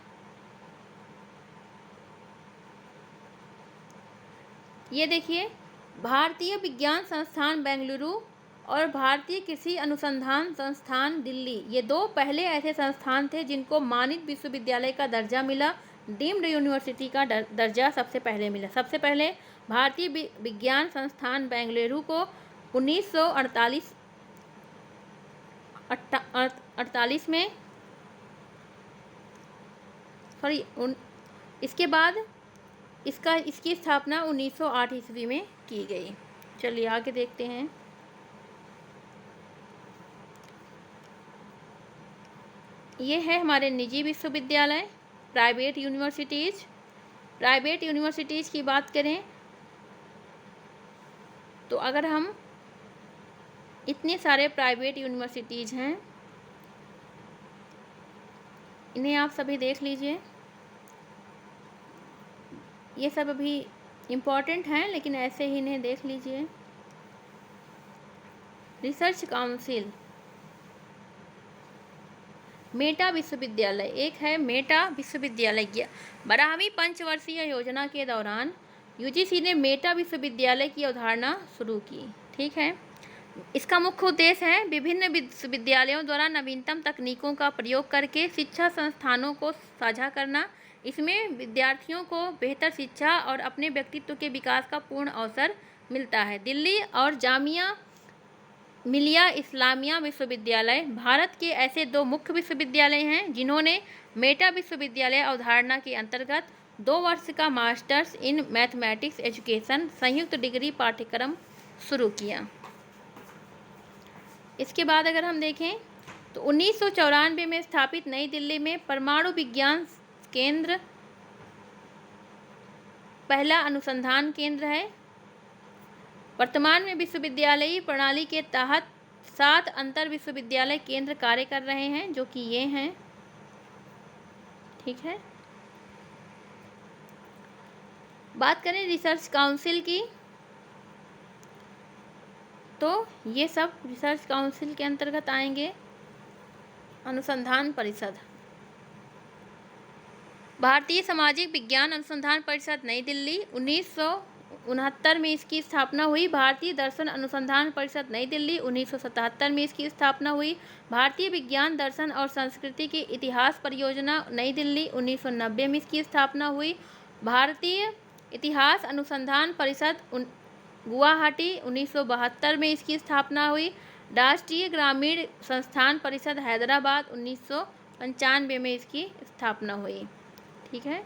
Speaker 1: ये देखिए, भारतीय विज्ञान संस्थान बेंगलुरु और भारतीय कृषि अनुसंधान संस्थान दिल्ली, ये 2 पहले ऐसे संस्थान थे जिनको मानित विश्वविद्यालय का दर्जा मिला। डीम्ड यूनिवर्सिटी का दर्जा सबसे पहले मिला। सबसे पहले भारतीय विज्ञान संस्थान बेंगलुरु को 1948 में, इसके बाद इसकी स्थापना 1908 ईस्वी में की गई। चलिए आगे देखते हैं। ये है हमारे निजी विश्वविद्यालय, प्राइवेट यूनिवर्सिटीज़। प्राइवेट यूनिवर्सिटीज़ की बात करें तो अगर हम इतने सारे प्राइवेट यूनिवर्सिटीज़ हैं, इन्हें आप सभी देख लीजिए। ये सब अभी इम्पॉर्टेंट हैं, लेकिन ऐसे ही इन्हें देख लीजिए। रिसर्च काउंसिल, मेटा विश्वविद्यालय, एक है मेटा विश्वविद्यालय। 12वीं पंचवर्षीय योजना के दौरान यूजीसी ने मेटा विश्वविद्यालय की अवधारणा शुरू की। ठीक है, इसका मुख्य उद्देश्य है विभिन्न विश्वविद्यालयों द्वारा नवीनतम तकनीकों का प्रयोग करके शिक्षा संस्थानों को साझा करना। इसमें विद्यार्थियों को बेहतर शिक्षा और अपने व्यक्तित्व के विकास का पूर्ण अवसर मिलता है। दिल्ली और जामिया मिलिया इस्लामिया विश्वविद्यालय भारत के ऐसे 2 मुख्य विश्वविद्यालय हैं जिन्होंने मेटा विश्वविद्यालय अवधारणा के अंतर्गत 2 वर्ष का मास्टर्स इन मैथमेटिक्स एजुकेशन संयुक्त डिग्री पाठ्यक्रम शुरू किया। इसके बाद अगर हम देखें तो 1994 में स्थापित नई दिल्ली में परमाणु विज्ञान केंद्र पहला अनुसंधान केंद्र है। वर्तमान में विश्वविद्यालयी प्रणाली के तहत 7 अंतर विश्वविद्यालय केंद्र कार्य कर रहे हैं, जो कि ये हैं। ठीक है, बात करें रिसर्च काउंसिल की तो ये सब रिसर्च काउंसिल के अंतर्गत आएंगे। अनुसंधान परिषद, भारतीय सामाजिक विज्ञान अनुसंधान परिषद नई दिल्ली 1969 में इसकी स्थापना हुई। भारतीय दर्शन अनुसंधान परिषद नई दिल्ली 1977 में इसकी स्थापना हुई। भारतीय विज्ञान दर्शन और संस्कृति की इतिहास परियोजना नई दिल्ली 1990 में इसकी स्थापना हुई। भारतीय इतिहास अनुसंधान परिषद गुवाहाटी 1972 में इसकी स्थापना हुई। राष्ट्रीय ग्रामीण संस्थान परिषद हैदराबाद 1995 में इसकी स्थापना हुई। ठीक है,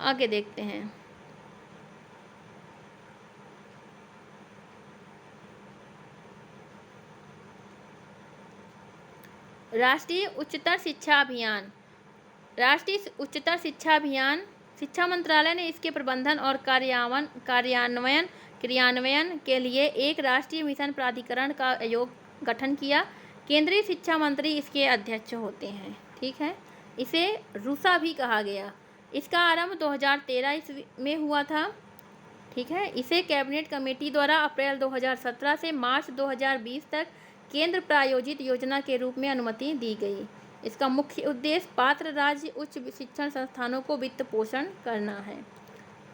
Speaker 1: आगे देखते हैं। राष्ट्रीय उच्चतर शिक्षा अभियान। राष्ट्रीय उच्चतर शिक्षा अभियान, शिक्षा मंत्रालय ने इसके प्रबंधन और क्रियान्वयन के लिए एक राष्ट्रीय मिशन प्राधिकरण का गठन किया। केंद्रीय शिक्षा मंत्री इसके अध्यक्ष होते हैं। ठीक है, इसे रूसा भी कहा गया। इसका आरंभ 2013 ईस्वी में हुआ था। ठीक है, इसे कैबिनेट कमेटी द्वारा अप्रैल 2017 से मार्च 2020 तक केंद्र प्रायोजित योजना के रूप में अनुमति दी गई। इसका मुख्य उद्देश्य पात्र राज्य उच्च शिक्षण संस्थानों को वित्त पोषण करना है।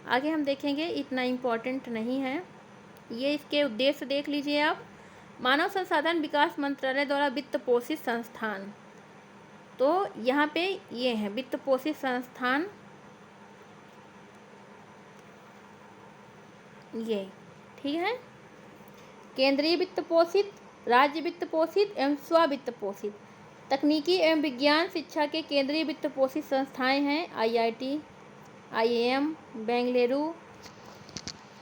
Speaker 1: आगे हम देखेंगे, इतना इम्पोर्टेंट नहीं है, ये इसके उद्देश्य देख लीजिए आप। मानव संसाधन विकास मंत्रालय द्वारा वित्त पोषित संस्थान, तो यहाँ पे ये है वित्त पोषित संस्थान, ये ठीक है। केंद्रीय वित्त पोषित, राज्य वित्त पोषित एवं स्व-वित्त पोषित। तकनीकी एवं विज्ञान शिक्षा के केंद्रीय वित्त पोषित संस्थाएं हैं IIT, IIM Bengaluru,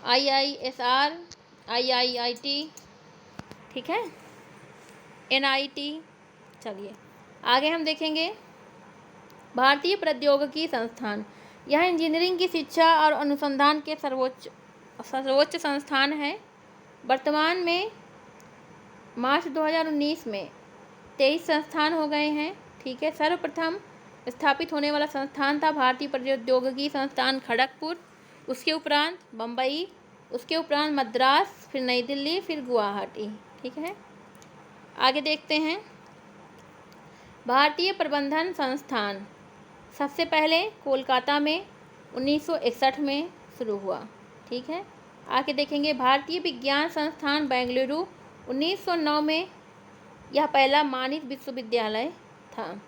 Speaker 1: IISR, IIIT, ठीक है, NIT। चलिए आगे हम देखेंगे भारतीय प्रौद्योगिकी संस्थान। यह इंजीनियरिंग की शिक्षा और अनुसंधान के सर्वोच्च संस्थान है। वर्तमान में मार्च 2019 में 23 संस्थान हो गए हैं, ठीक है। सर्वप्रथम स्थापित होने वाला संस्थान था भारतीय प्रौद्योगिकी संस्थान खड़गपुर, उसके उपरांत बम्बई, उसके उपरांत मद्रास, फिर नई दिल्ली, फिर गुवाहाटी, ठीक है। आगे देखते हैं भारतीय प्रबंधन संस्थान। सबसे पहले कोलकाता में 1961 में शुरू हुआ, ठीक है। आगे देखेंगे भारतीय विज्ञान संस्थान बेंगलुरु 1909 में, यह पहला मानित विश्वविद्यालय था।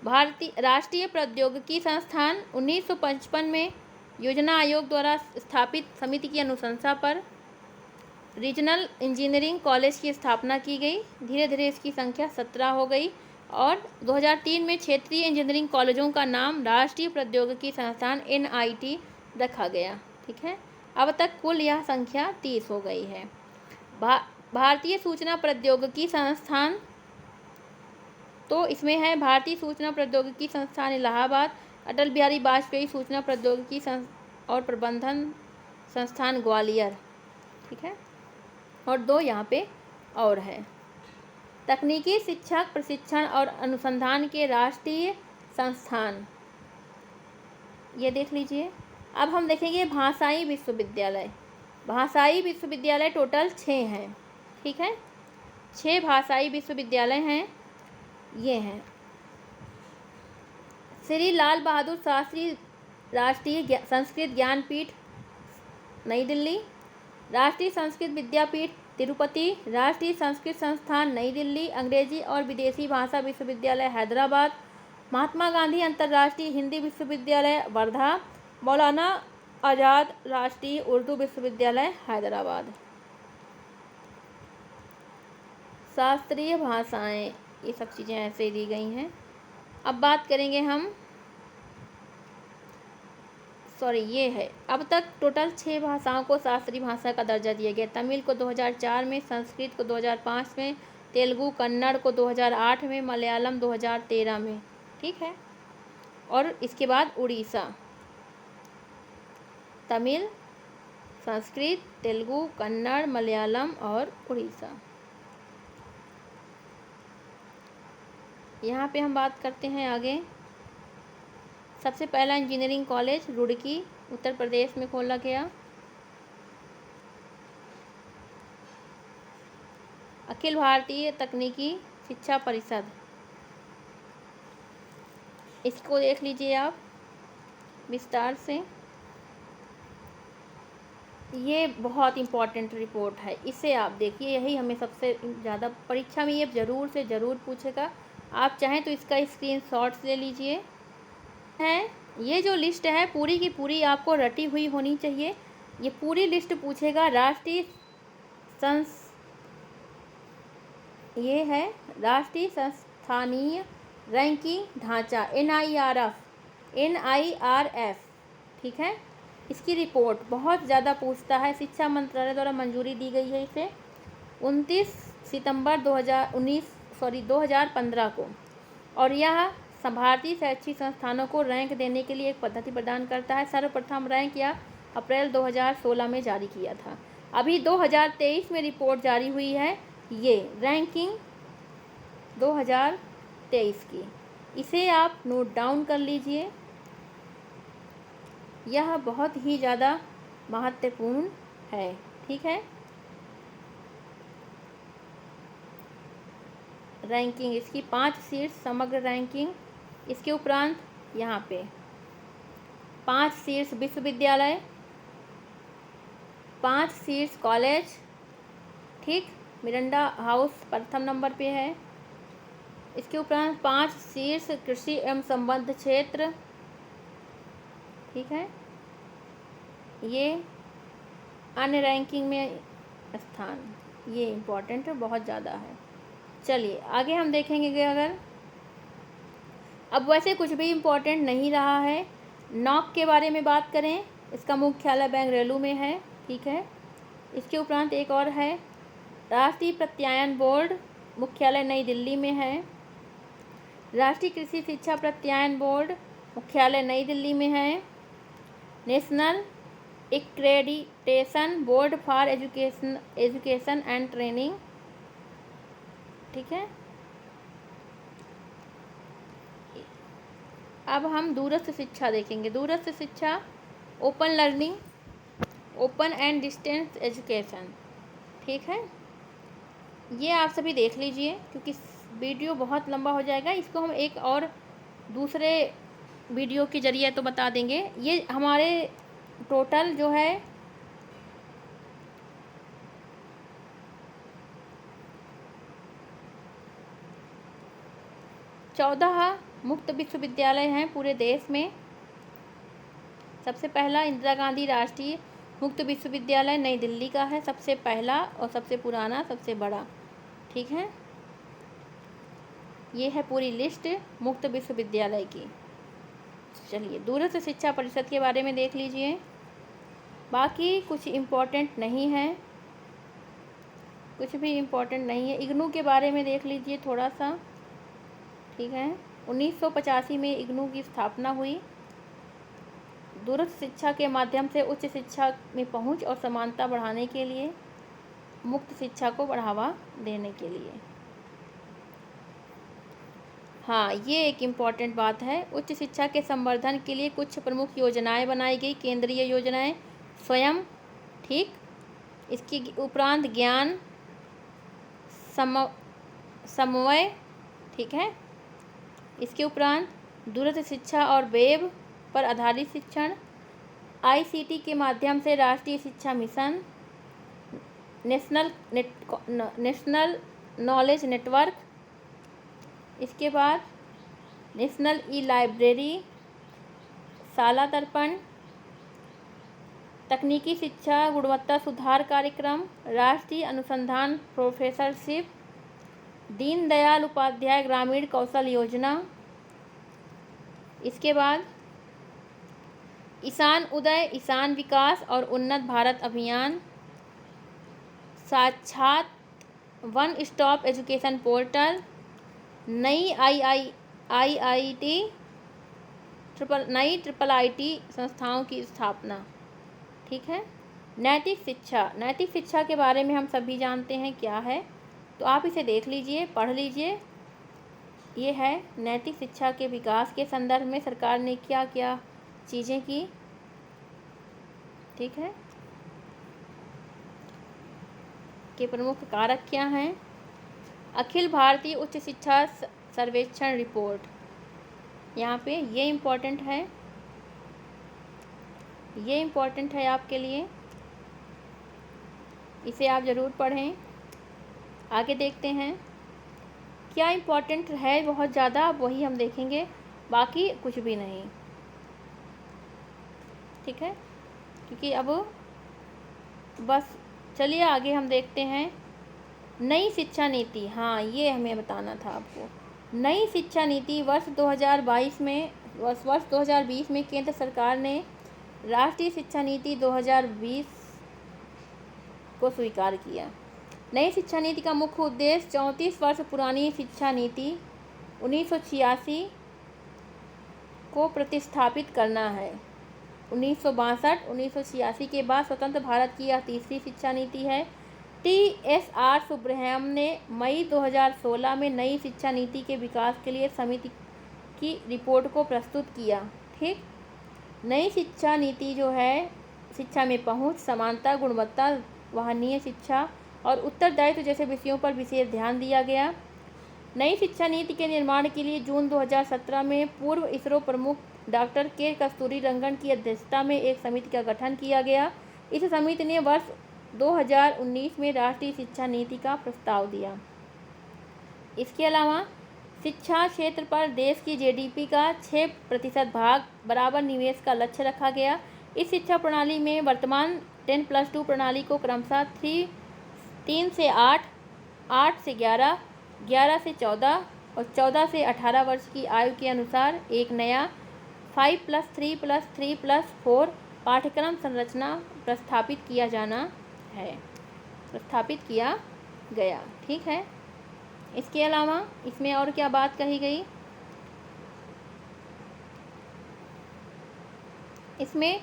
Speaker 1: भारतीय राष्ट्रीय प्रौद्योगिकी संस्थान 1955 में योजना आयोग द्वारा स्थापित समिति की अनुशंसा पर रीजनल इंजीनियरिंग कॉलेज की स्थापना की गई। धीरे धीरे इसकी संख्या 17 हो गई और 2003 में क्षेत्रीय इंजीनियरिंग कॉलेजों का नाम राष्ट्रीय प्रौद्योगिकी संस्थान NIT रखा गया, ठीक है। अब तक कुल यह संख्या 30 हो गई है। भारतीय सूचना प्रौद्योगिकी संस्थान, तो इसमें है भारतीय सूचना प्रौद्योगिकी संस्थान इलाहाबाद, अटल बिहारी वाजपेयी सूचना प्रौद्योगिकी और प्रबंधन संस्थान ग्वालियर, ठीक है, और 2 यहाँ पे और है। तकनीकी शिक्षक प्रशिक्षण और अनुसंधान के राष्ट्रीय संस्थान, ये देख लीजिए। अब हम देखेंगे भाषाई विश्वविद्यालय। भाषाई विश्वविद्यालय टोटल 6 हैं, ठीक है। 6 भाषाई विश्वविद्यालय हैं, ये हैं श्री लाल बहादुर शास्त्री राष्ट्रीय संस्कृत ज्ञानपीठ नई दिल्ली, राष्ट्रीय संस्कृत विद्यापीठ तिरुपति, राष्ट्रीय संस्कृत संस्थान नई दिल्ली, अंग्रेजी और विदेशी भाषा विश्वविद्यालय हैदराबाद, महात्मा गांधी अंतर्राष्ट्रीय हिंदी विश्वविद्यालय वर्धा, मौलाना आज़ाद राष्ट्रीय उर्दू विश्वविद्यालय हैदराबाद। शास्त्रीय भाषाएं, ये सब चीज़ें ऐसे दी गई हैं। अब बात करेंगे हम, ये है, अब तक टोटल 6 भाषाओं को शास्त्रीय भाषा का दर्जा दिया गया। तमिल को 2004 में, संस्कृत को 2005 में, तेलुगु कन्नड़ को 2008 में, मलयालम 2013 में, ठीक है। और इसके बाद उड़ीसा, तमिल, संस्कृत, तेलुगु, कन्नड़, मलयालम और उड़ीसा। यहाँ पे हम बात करते हैं आगे। सबसे पहला इंजीनियरिंग कॉलेज रुड़की उत्तर प्रदेश में खोला गया। अखिल भारतीय तकनीकी शिक्षा परिषद, इसको देख लीजिए आप विस्तार से। ये बहुत इम्पॉर्टेंट रिपोर्ट है, इसे आप देखिए, यही हमें सबसे ज़्यादा परीक्षा में ये ज़रूर से ज़रूर पूछेगा। आप चाहें तो इसका स्क्रीनशॉट्स ले लीजिए। है ये जो लिस्ट है पूरी की पूरी आपको रटी हुई होनी चाहिए। ये पूरी लिस्ट पूछेगा। ये है राष्ट्रीय संस्थानीय रैंकिंग ढांचा NIRF, ठीक है। इसकी रिपोर्ट बहुत ज़्यादा पूछता है। शिक्षा मंत्रालय द्वारा मंजूरी दी गई है इसे 29 सितंबर 2015 को, और यह भारतीय शैक्षिक संस्थानों को रैंक देने के लिए एक पद्धति प्रदान करता है। सर्वप्रथम रैंक यह अप्रैल 2016 में जारी किया था। अभी 2023 में रिपोर्ट जारी हुई है, ये रैंकिंग 2023 की, इसे आप नोट डाउन कर लीजिए। यह बहुत ही ज़्यादा महत्वपूर्ण है, ठीक है। रैंकिंग इसकी 5 सीट्स समग्र रैंकिंग, इसके उपरांत यहाँ पे 5 सीट्स विश्वविद्यालय, 5 सीट्स कॉलेज, ठीक, मिरांडा हाउस प्रथम नंबर पे है। इसके उपरांत 5 शीर्ष कृषि एवं संबद्ध क्षेत्र, ठीक है, ये अन्य रैंकिंग में स्थान, ये इम्पोर्टेंट बहुत ज़्यादा है। चलिए आगे हम देखेंगे कि अगर अब वैसे कुछ भी इम्पोर्टेंट नहीं रहा है। नॉक के बारे में बात करें, इसका मुख्यालय बेंगलुरु में है, ठीक है। इसके उपरांत एक और है राष्ट्रीय प्रत्यायन बोर्ड, मुख्यालय नई दिल्ली में है। राष्ट्रीय कृषि शिक्षा प्रत्यायन बोर्ड, मुख्यालय नई दिल्ली में है। National accreditation board for education and training, ठीक है। अब हम दूरस्थ शिक्षा देखेंगे। दूरस्थ शिक्षा open learning, open and distance education, ठीक है। ये आप सभी देख लीजिए क्योंकि वीडियो बहुत लंबा हो जाएगा। इसको हम एक और दूसरे वीडियो के जरिए तो बता देंगे। ये हमारे टोटल जो है 14 मुक्त विश्वविद्यालय हैं पूरे देश में। सबसे पहला इंदिरा गांधी राष्ट्रीय मुक्त विश्वविद्यालय नई दिल्ली का है, सबसे पहला और सबसे पुराना, सबसे बड़ा, ठीक है। ये है पूरी लिस्ट मुक्त विश्वविद्यालय की। चलिए दूरस्थ शिक्षा परिषद के बारे में देख लीजिए। बाकी कुछ इम्पोर्टेंट नहीं है, कुछ भी इम्पोर्टेंट नहीं है। इग्नू के बारे में देख लीजिए थोड़ा सा, ठीक है। 1985 में इग्नू की स्थापना हुई। दूरस्थ शिक्षा के माध्यम से उच्च शिक्षा में पहुंच और समानता बढ़ाने के लिए, मुक्त शिक्षा को बढ़ावा देने के लिए। हाँ, ये एक इम्पॉर्टेंट बात है। उच्च शिक्षा के संवर्धन के लिए कुछ प्रमुख योजनाएं बनाई गई, केंद्रीय योजनाएं स्वयं, ठीक। इसके उपरांत ज्ञान समन्वय, ठीक है। इसके उपरांत दूरस्थ शिक्षा और वेब पर आधारित शिक्षण, ICT के माध्यम से राष्ट्रीय शिक्षा मिशन, नेशनल नॉलेज नेटवर्क, इसके बाद नेशनल ई-लाइब्रेरी, शाला दर्पण, तकनीकी शिक्षा गुणवत्ता सुधार कार्यक्रम, राष्ट्रीय अनुसंधान प्रोफेसरशिप, दीनदयाल उपाध्याय ग्रामीण कौशल योजना। इसके बाद ईशान उदय, ईशान विकास और उन्नत भारत अभियान, साक्षात वन स्टॉप एजुकेशन पोर्टल, नई ट्रिपल आईटी संस्थाओं की स्थापना, ठीक है। नैतिक शिक्षा, नैतिक शिक्षा के बारे में हम सभी जानते हैं क्या है, तो आप इसे देख लीजिए, पढ़ लीजिए। ये है नैतिक शिक्षा के विकास के संदर्भ में सरकार ने क्या क्या चीज़ें की, ठीक है, के प्रमुख कारक क्या हैं। अखिल भारतीय उच्च शिक्षा सर्वेक्षण रिपोर्ट, यहाँ पे ये इम्पोर्टेंट है, ये इम्पोर्टेंट है आपके लिए, इसे आप ज़रूर पढ़ें। आगे देखते हैं क्या इम्पोर्टेंट है बहुत ज़्यादा, वही हम देखेंगे, बाकी कुछ भी नहीं, ठीक है। क्योंकि अब बस चलिए आगे हम देखते हैं नई शिक्षा नीति। हाँ, ये हमें बताना था आपको। नई शिक्षा नीति वर्ष 2020 में केंद्र सरकार ने राष्ट्रीय शिक्षा नीति 2020 को स्वीकार किया। नई शिक्षा नीति का मुख्य उद्देश्य 34 वर्ष पुरानी शिक्षा नीति 1986 को प्रतिस्थापित करना है। 1962-1986 के बाद स्वतंत्र भारत की यह तीसरी शिक्षा नीति है। TSR सुब्रह्मण्यम ने मई 2016 में नई शिक्षा नीति के विकास के लिए समिति की रिपोर्ट को प्रस्तुत किया, ठीक। नई शिक्षा नीति जो है शिक्षा में पहुंच, समानता, गुणवत्ता, वाहनीय शिक्षा और उत्तरदायित्व जैसे विषयों पर विशेष ध्यान दिया गया। नई शिक्षा नीति के निर्माण के लिए जून 2017 में पूर्व इसरो प्रमुख डॉक्टर के कस्तूरी रंगन की अध्यक्षता में एक समिति का गठन किया गया। इस समिति ने वर्ष 2019 में राष्ट्रीय शिक्षा नीति का प्रस्ताव दिया। इसके अलावा शिक्षा क्षेत्र पर देश की जीडीपी का 6% भाग बराबर निवेश का लक्ष्य रखा गया। इस शिक्षा प्रणाली में वर्तमान 10+2 प्रणाली को क्रमशः 3 से 8, 8 से 11, 11 से 14 और 14 से 18 वर्ष की आयु के अनुसार एक नया 5+3+3+4 पाठ्यक्रम संरचना प्रस्थापित किया गया। ठीक है। इसके अलावा इसमें और क्या बात कही गई, इसमें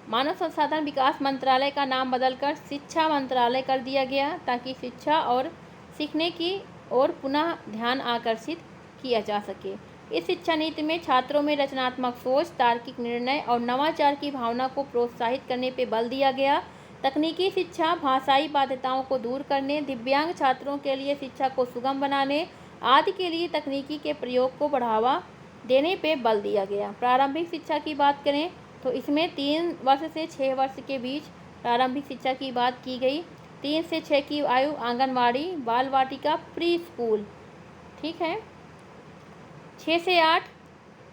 Speaker 1: मानव संसाधन विकास मंत्रालय का नाम बदलकर शिक्षा मंत्रालय कर दिया गया ताकि शिक्षा और सीखने की ओर पुनः ध्यान आकर्षित किया जा सके। इस शिक्षा नीति में छात्रों में रचनात्मक सोच, तार्किक निर्णय और नवाचार की भावना को प्रोत्साहित करने पर बल दिया गया। तकनीकी शिक्षा, भाषाई बाध्यताओं को दूर करने, दिव्यांग छात्रों के लिए शिक्षा को सुगम बनाने आदि के लिए तकनीकी के प्रयोग को बढ़ावा देने पर बल दिया गया। प्रारंभिक शिक्षा की बात करें तो इसमें 3 वर्ष से 6 वर्ष के बीच प्रारंभिक शिक्षा की बात की गई। 3 से 6 की आयु आंगनवाड़ी, बाल वाटिका, प्री स्कूल। ठीक है। 6 से 8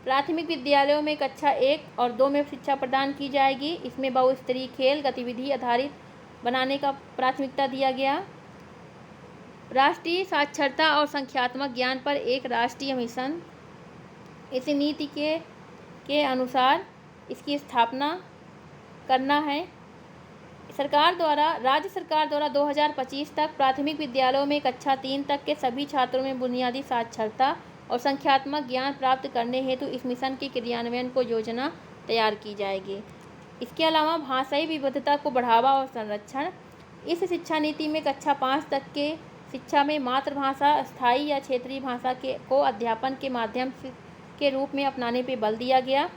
Speaker 1: प्राथमिक विद्यालयों में कक्षा 1 और 2 में शिक्षा प्रदान की जाएगी। इसमें बहुस्तरीय खेल गतिविधि आधारित बनाने का प्राथमिकता दिया गया। राष्ट्रीय साक्षरता और संख्यात्मक ज्ञान पर एक राष्ट्रीय मिशन, इस नीति के अनुसार इसकी स्थापना करना है। राज्य सरकार द्वारा 2025 तक प्राथमिक विद्यालयों में कक्षा 3 तक के सभी छात्रों में बुनियादी साक्षरता और संख्यात्मक ज्ञान प्राप्त करने हेतु इस मिशन के क्रियान्वयन को योजना तैयार की जाएगी। इसके अलावा भाषाई विविधता को बढ़ावा और संरक्षण, इस शिक्षा नीति में कक्षा 5 तक के शिक्षा में मातृभाषा, स्थायी या क्षेत्रीय भाषा को अध्यापन के माध्यम के रूप में अपनाने पर बल दिया गया।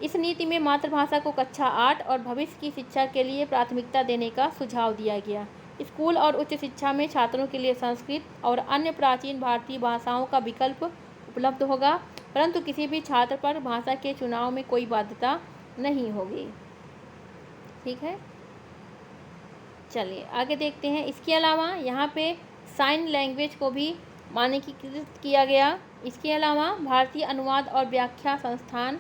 Speaker 1: इस नीति में मातृभाषा को कक्षा 8 और भविष्य की शिक्षा के लिए प्राथमिकता देने का सुझाव दिया गया। स्कूल और उच्च शिक्षा में छात्रों के लिए संस्कृत और अन्य प्राचीन भारतीय भाषाओं का विकल्प उपलब्ध होगा, परंतु किसी भी छात्र पर भाषा के चुनाव में कोई बाध्यता नहीं होगी। ठीक है। चलिए आगे देखते हैं। इसके अलावा यहाँ पे साइन लैंग्वेज को भी मानकीकृत किया गया। इसके अलावा भारतीय अनुवाद और व्याख्या संस्थान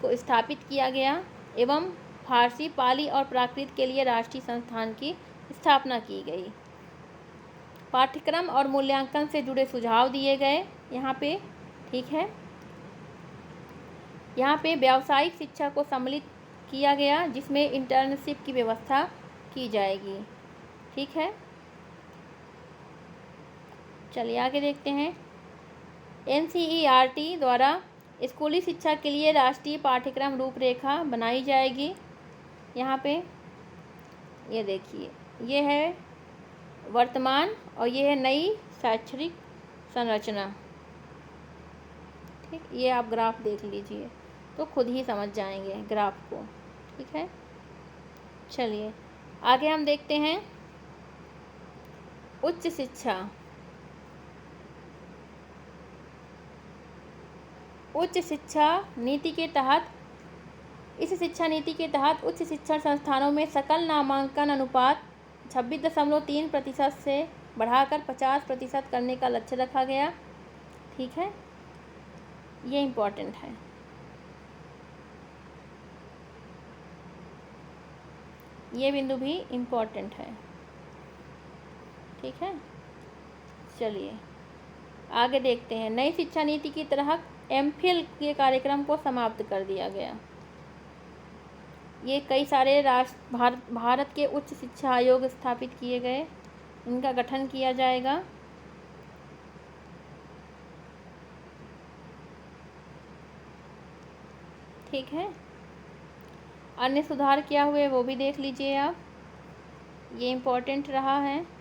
Speaker 1: को स्थापित किया गया एवं फारसी, पाली और प्राकृत के लिए राष्ट्रीय संस्थान की स्थापना की गई। पाठ्यक्रम और मूल्यांकन से जुड़े सुझाव दिए गए यहाँ पे। ठीक है। यहाँ पे व्यावसायिक शिक्षा को सम्मिलित किया गया जिसमें इंटर्नशिप की व्यवस्था की जाएगी। ठीक है। चलिए आगे देखते हैं। NCERT द्वारा स्कूली शिक्षा के लिए राष्ट्रीय पाठ्यक्रम रूपरेखा बनाई जाएगी। यहाँ पे ये देखिए, ये है वर्तमान और ये है नई शैक्षणिक संरचना। ठीक, ये आप ग्राफ देख लीजिए तो खुद ही समझ जाएंगे ग्राफ को। ठीक है। चलिए आगे हम देखते हैं उच्च शिक्षा। उच्च शिक्षा नीति के तहत, इस शिक्षा नीति के तहत उच्च शिक्षण संस्थानों में सकल नामांकन अनुपात 26.3% से बढ़ाकर 50% करने का लक्ष्य रखा गया। ठीक है। ये इम्पोर्टेंट है। ये बिंदु भी इम्पोर्टेंट है। ठीक है। चलिए आगे देखते हैं। नई शिक्षा नीति की तहत MPhil के कार्यक्रम को समाप्त कर दिया गया। ये कई सारे भारत के उच्च शिक्षा आयोग स्थापित किए गए, इनका गठन किया जाएगा। ठीक है। अन्य सुधार क्या हुए वो भी देख लीजिए आप, ये इम्पोर्टेंट रहा है।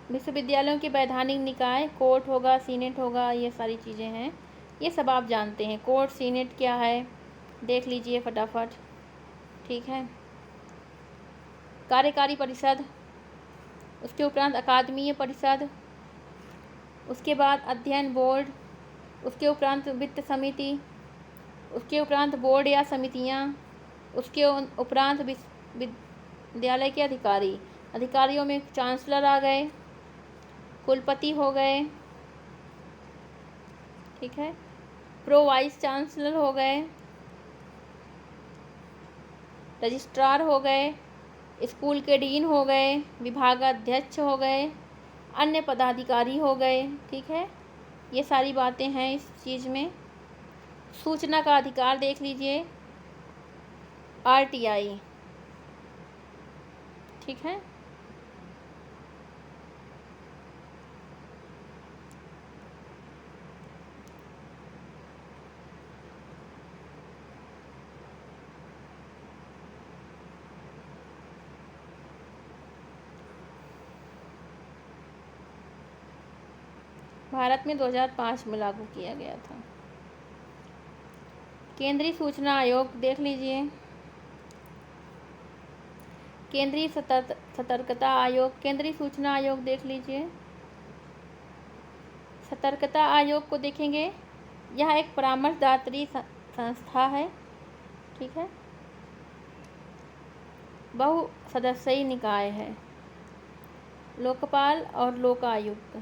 Speaker 1: विश्वविद्यालयों के वैधानिक निकाय, कोर्ट होगा, सीनेट होगा, ये सारी चीज़ें हैं, ये सब आप जानते हैं। कोर्ट, सीनेट क्या है देख लीजिए फटाफट। ठीक है। कार्यकारी परिषद, उसके उपरांत अकादमीय परिषद, उसके बाद अध्ययन बोर्ड, उसके उपरांत वित्त समिति, उसके उपरांत बोर्ड या समितियाँ, उसके उपरांत विद्यालय के अधिकारियों में चांसलर आ गए, कुलपति हो गए, ठीक है, प्रो वाइस चांसलर हो गए, रजिस्ट्रार हो गए, स्कूल के डीन हो गए, विभागाध्यक्ष हो गए, अन्य पदाधिकारी हो गए, ठीक है। ये सारी बातें हैं इस चीज़ में। सूचना का अधिकार देख लीजिए, RTI, ठीक है। भारत में 2005 में लागू किया गया था। केंद्रीय सूचना आयोग देख लीजिए, केंद्रीय सतर्कता आयोग, केंद्रीय सूचना आयोग देख लीजिए। सतर्कता आयोग को देखेंगे, यह एक परामर्शदात्री संस्था है, ठीक है, बहुसदस्यीय निकाय है, लोकपाल और लोकायुक्त।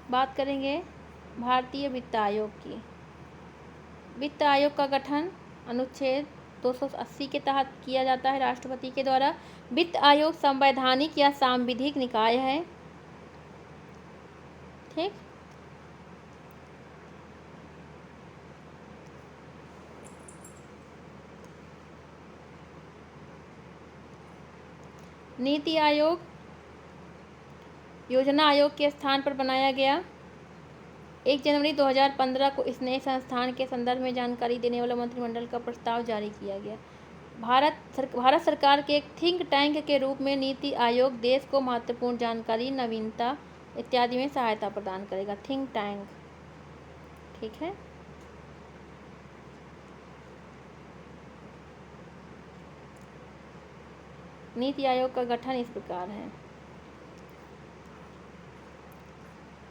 Speaker 1: बात करेंगे भारतीय वित्त आयोग की। वित्त आयोग का गठन अनुच्छेद 280 के तहत किया जाता है राष्ट्रपति के द्वारा। वित्त आयोग संवैधानिक या सांविधिक निकाय है, ठीक। नीति आयोग योजना आयोग के स्थान पर बनाया गया। 1 जनवरी 2015 को इस नए संस्थान के संदर्भ में जानकारी देने वाला मंत्रिमंडल का प्रस्ताव जारी किया गया। भारत सरकार के एक थिंक टैंक के रूप में नीति आयोग देश को महत्वपूर्ण जानकारी, नवीनता इत्यादि में सहायता प्रदान करेगा। थिंक टैंक, ठीक है। नीति आयोग का गठन इस प्रकार है।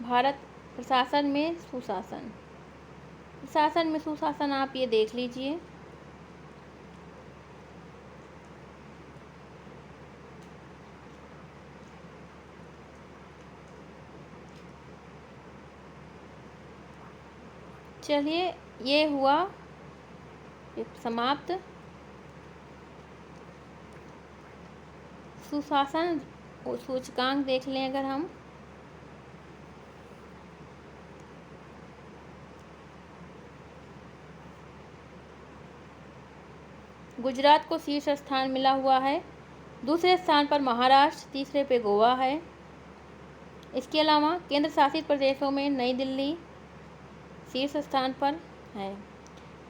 Speaker 1: भारत प्रशासन में सुशासन, प्रशासन में सुशासन आप ये देख लीजिए। चलिए, ये हुआ समाप्त। सुशासन सूचकांक देख लें अगर हम, गुजरात को शीर्ष स्थान मिला हुआ है, दूसरे स्थान पर महाराष्ट्र, तीसरे पे गोवा है। इसके अलावा केंद्र शासित प्रदेशों में नई दिल्ली शीर्ष स्थान पर है।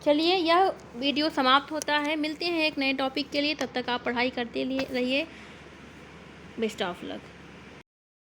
Speaker 1: चलिए, यह वीडियो समाप्त होता है। मिलते हैं एक नए टॉपिक के लिए, तब तक आप पढ़ाई करते रहिए। Best of luck.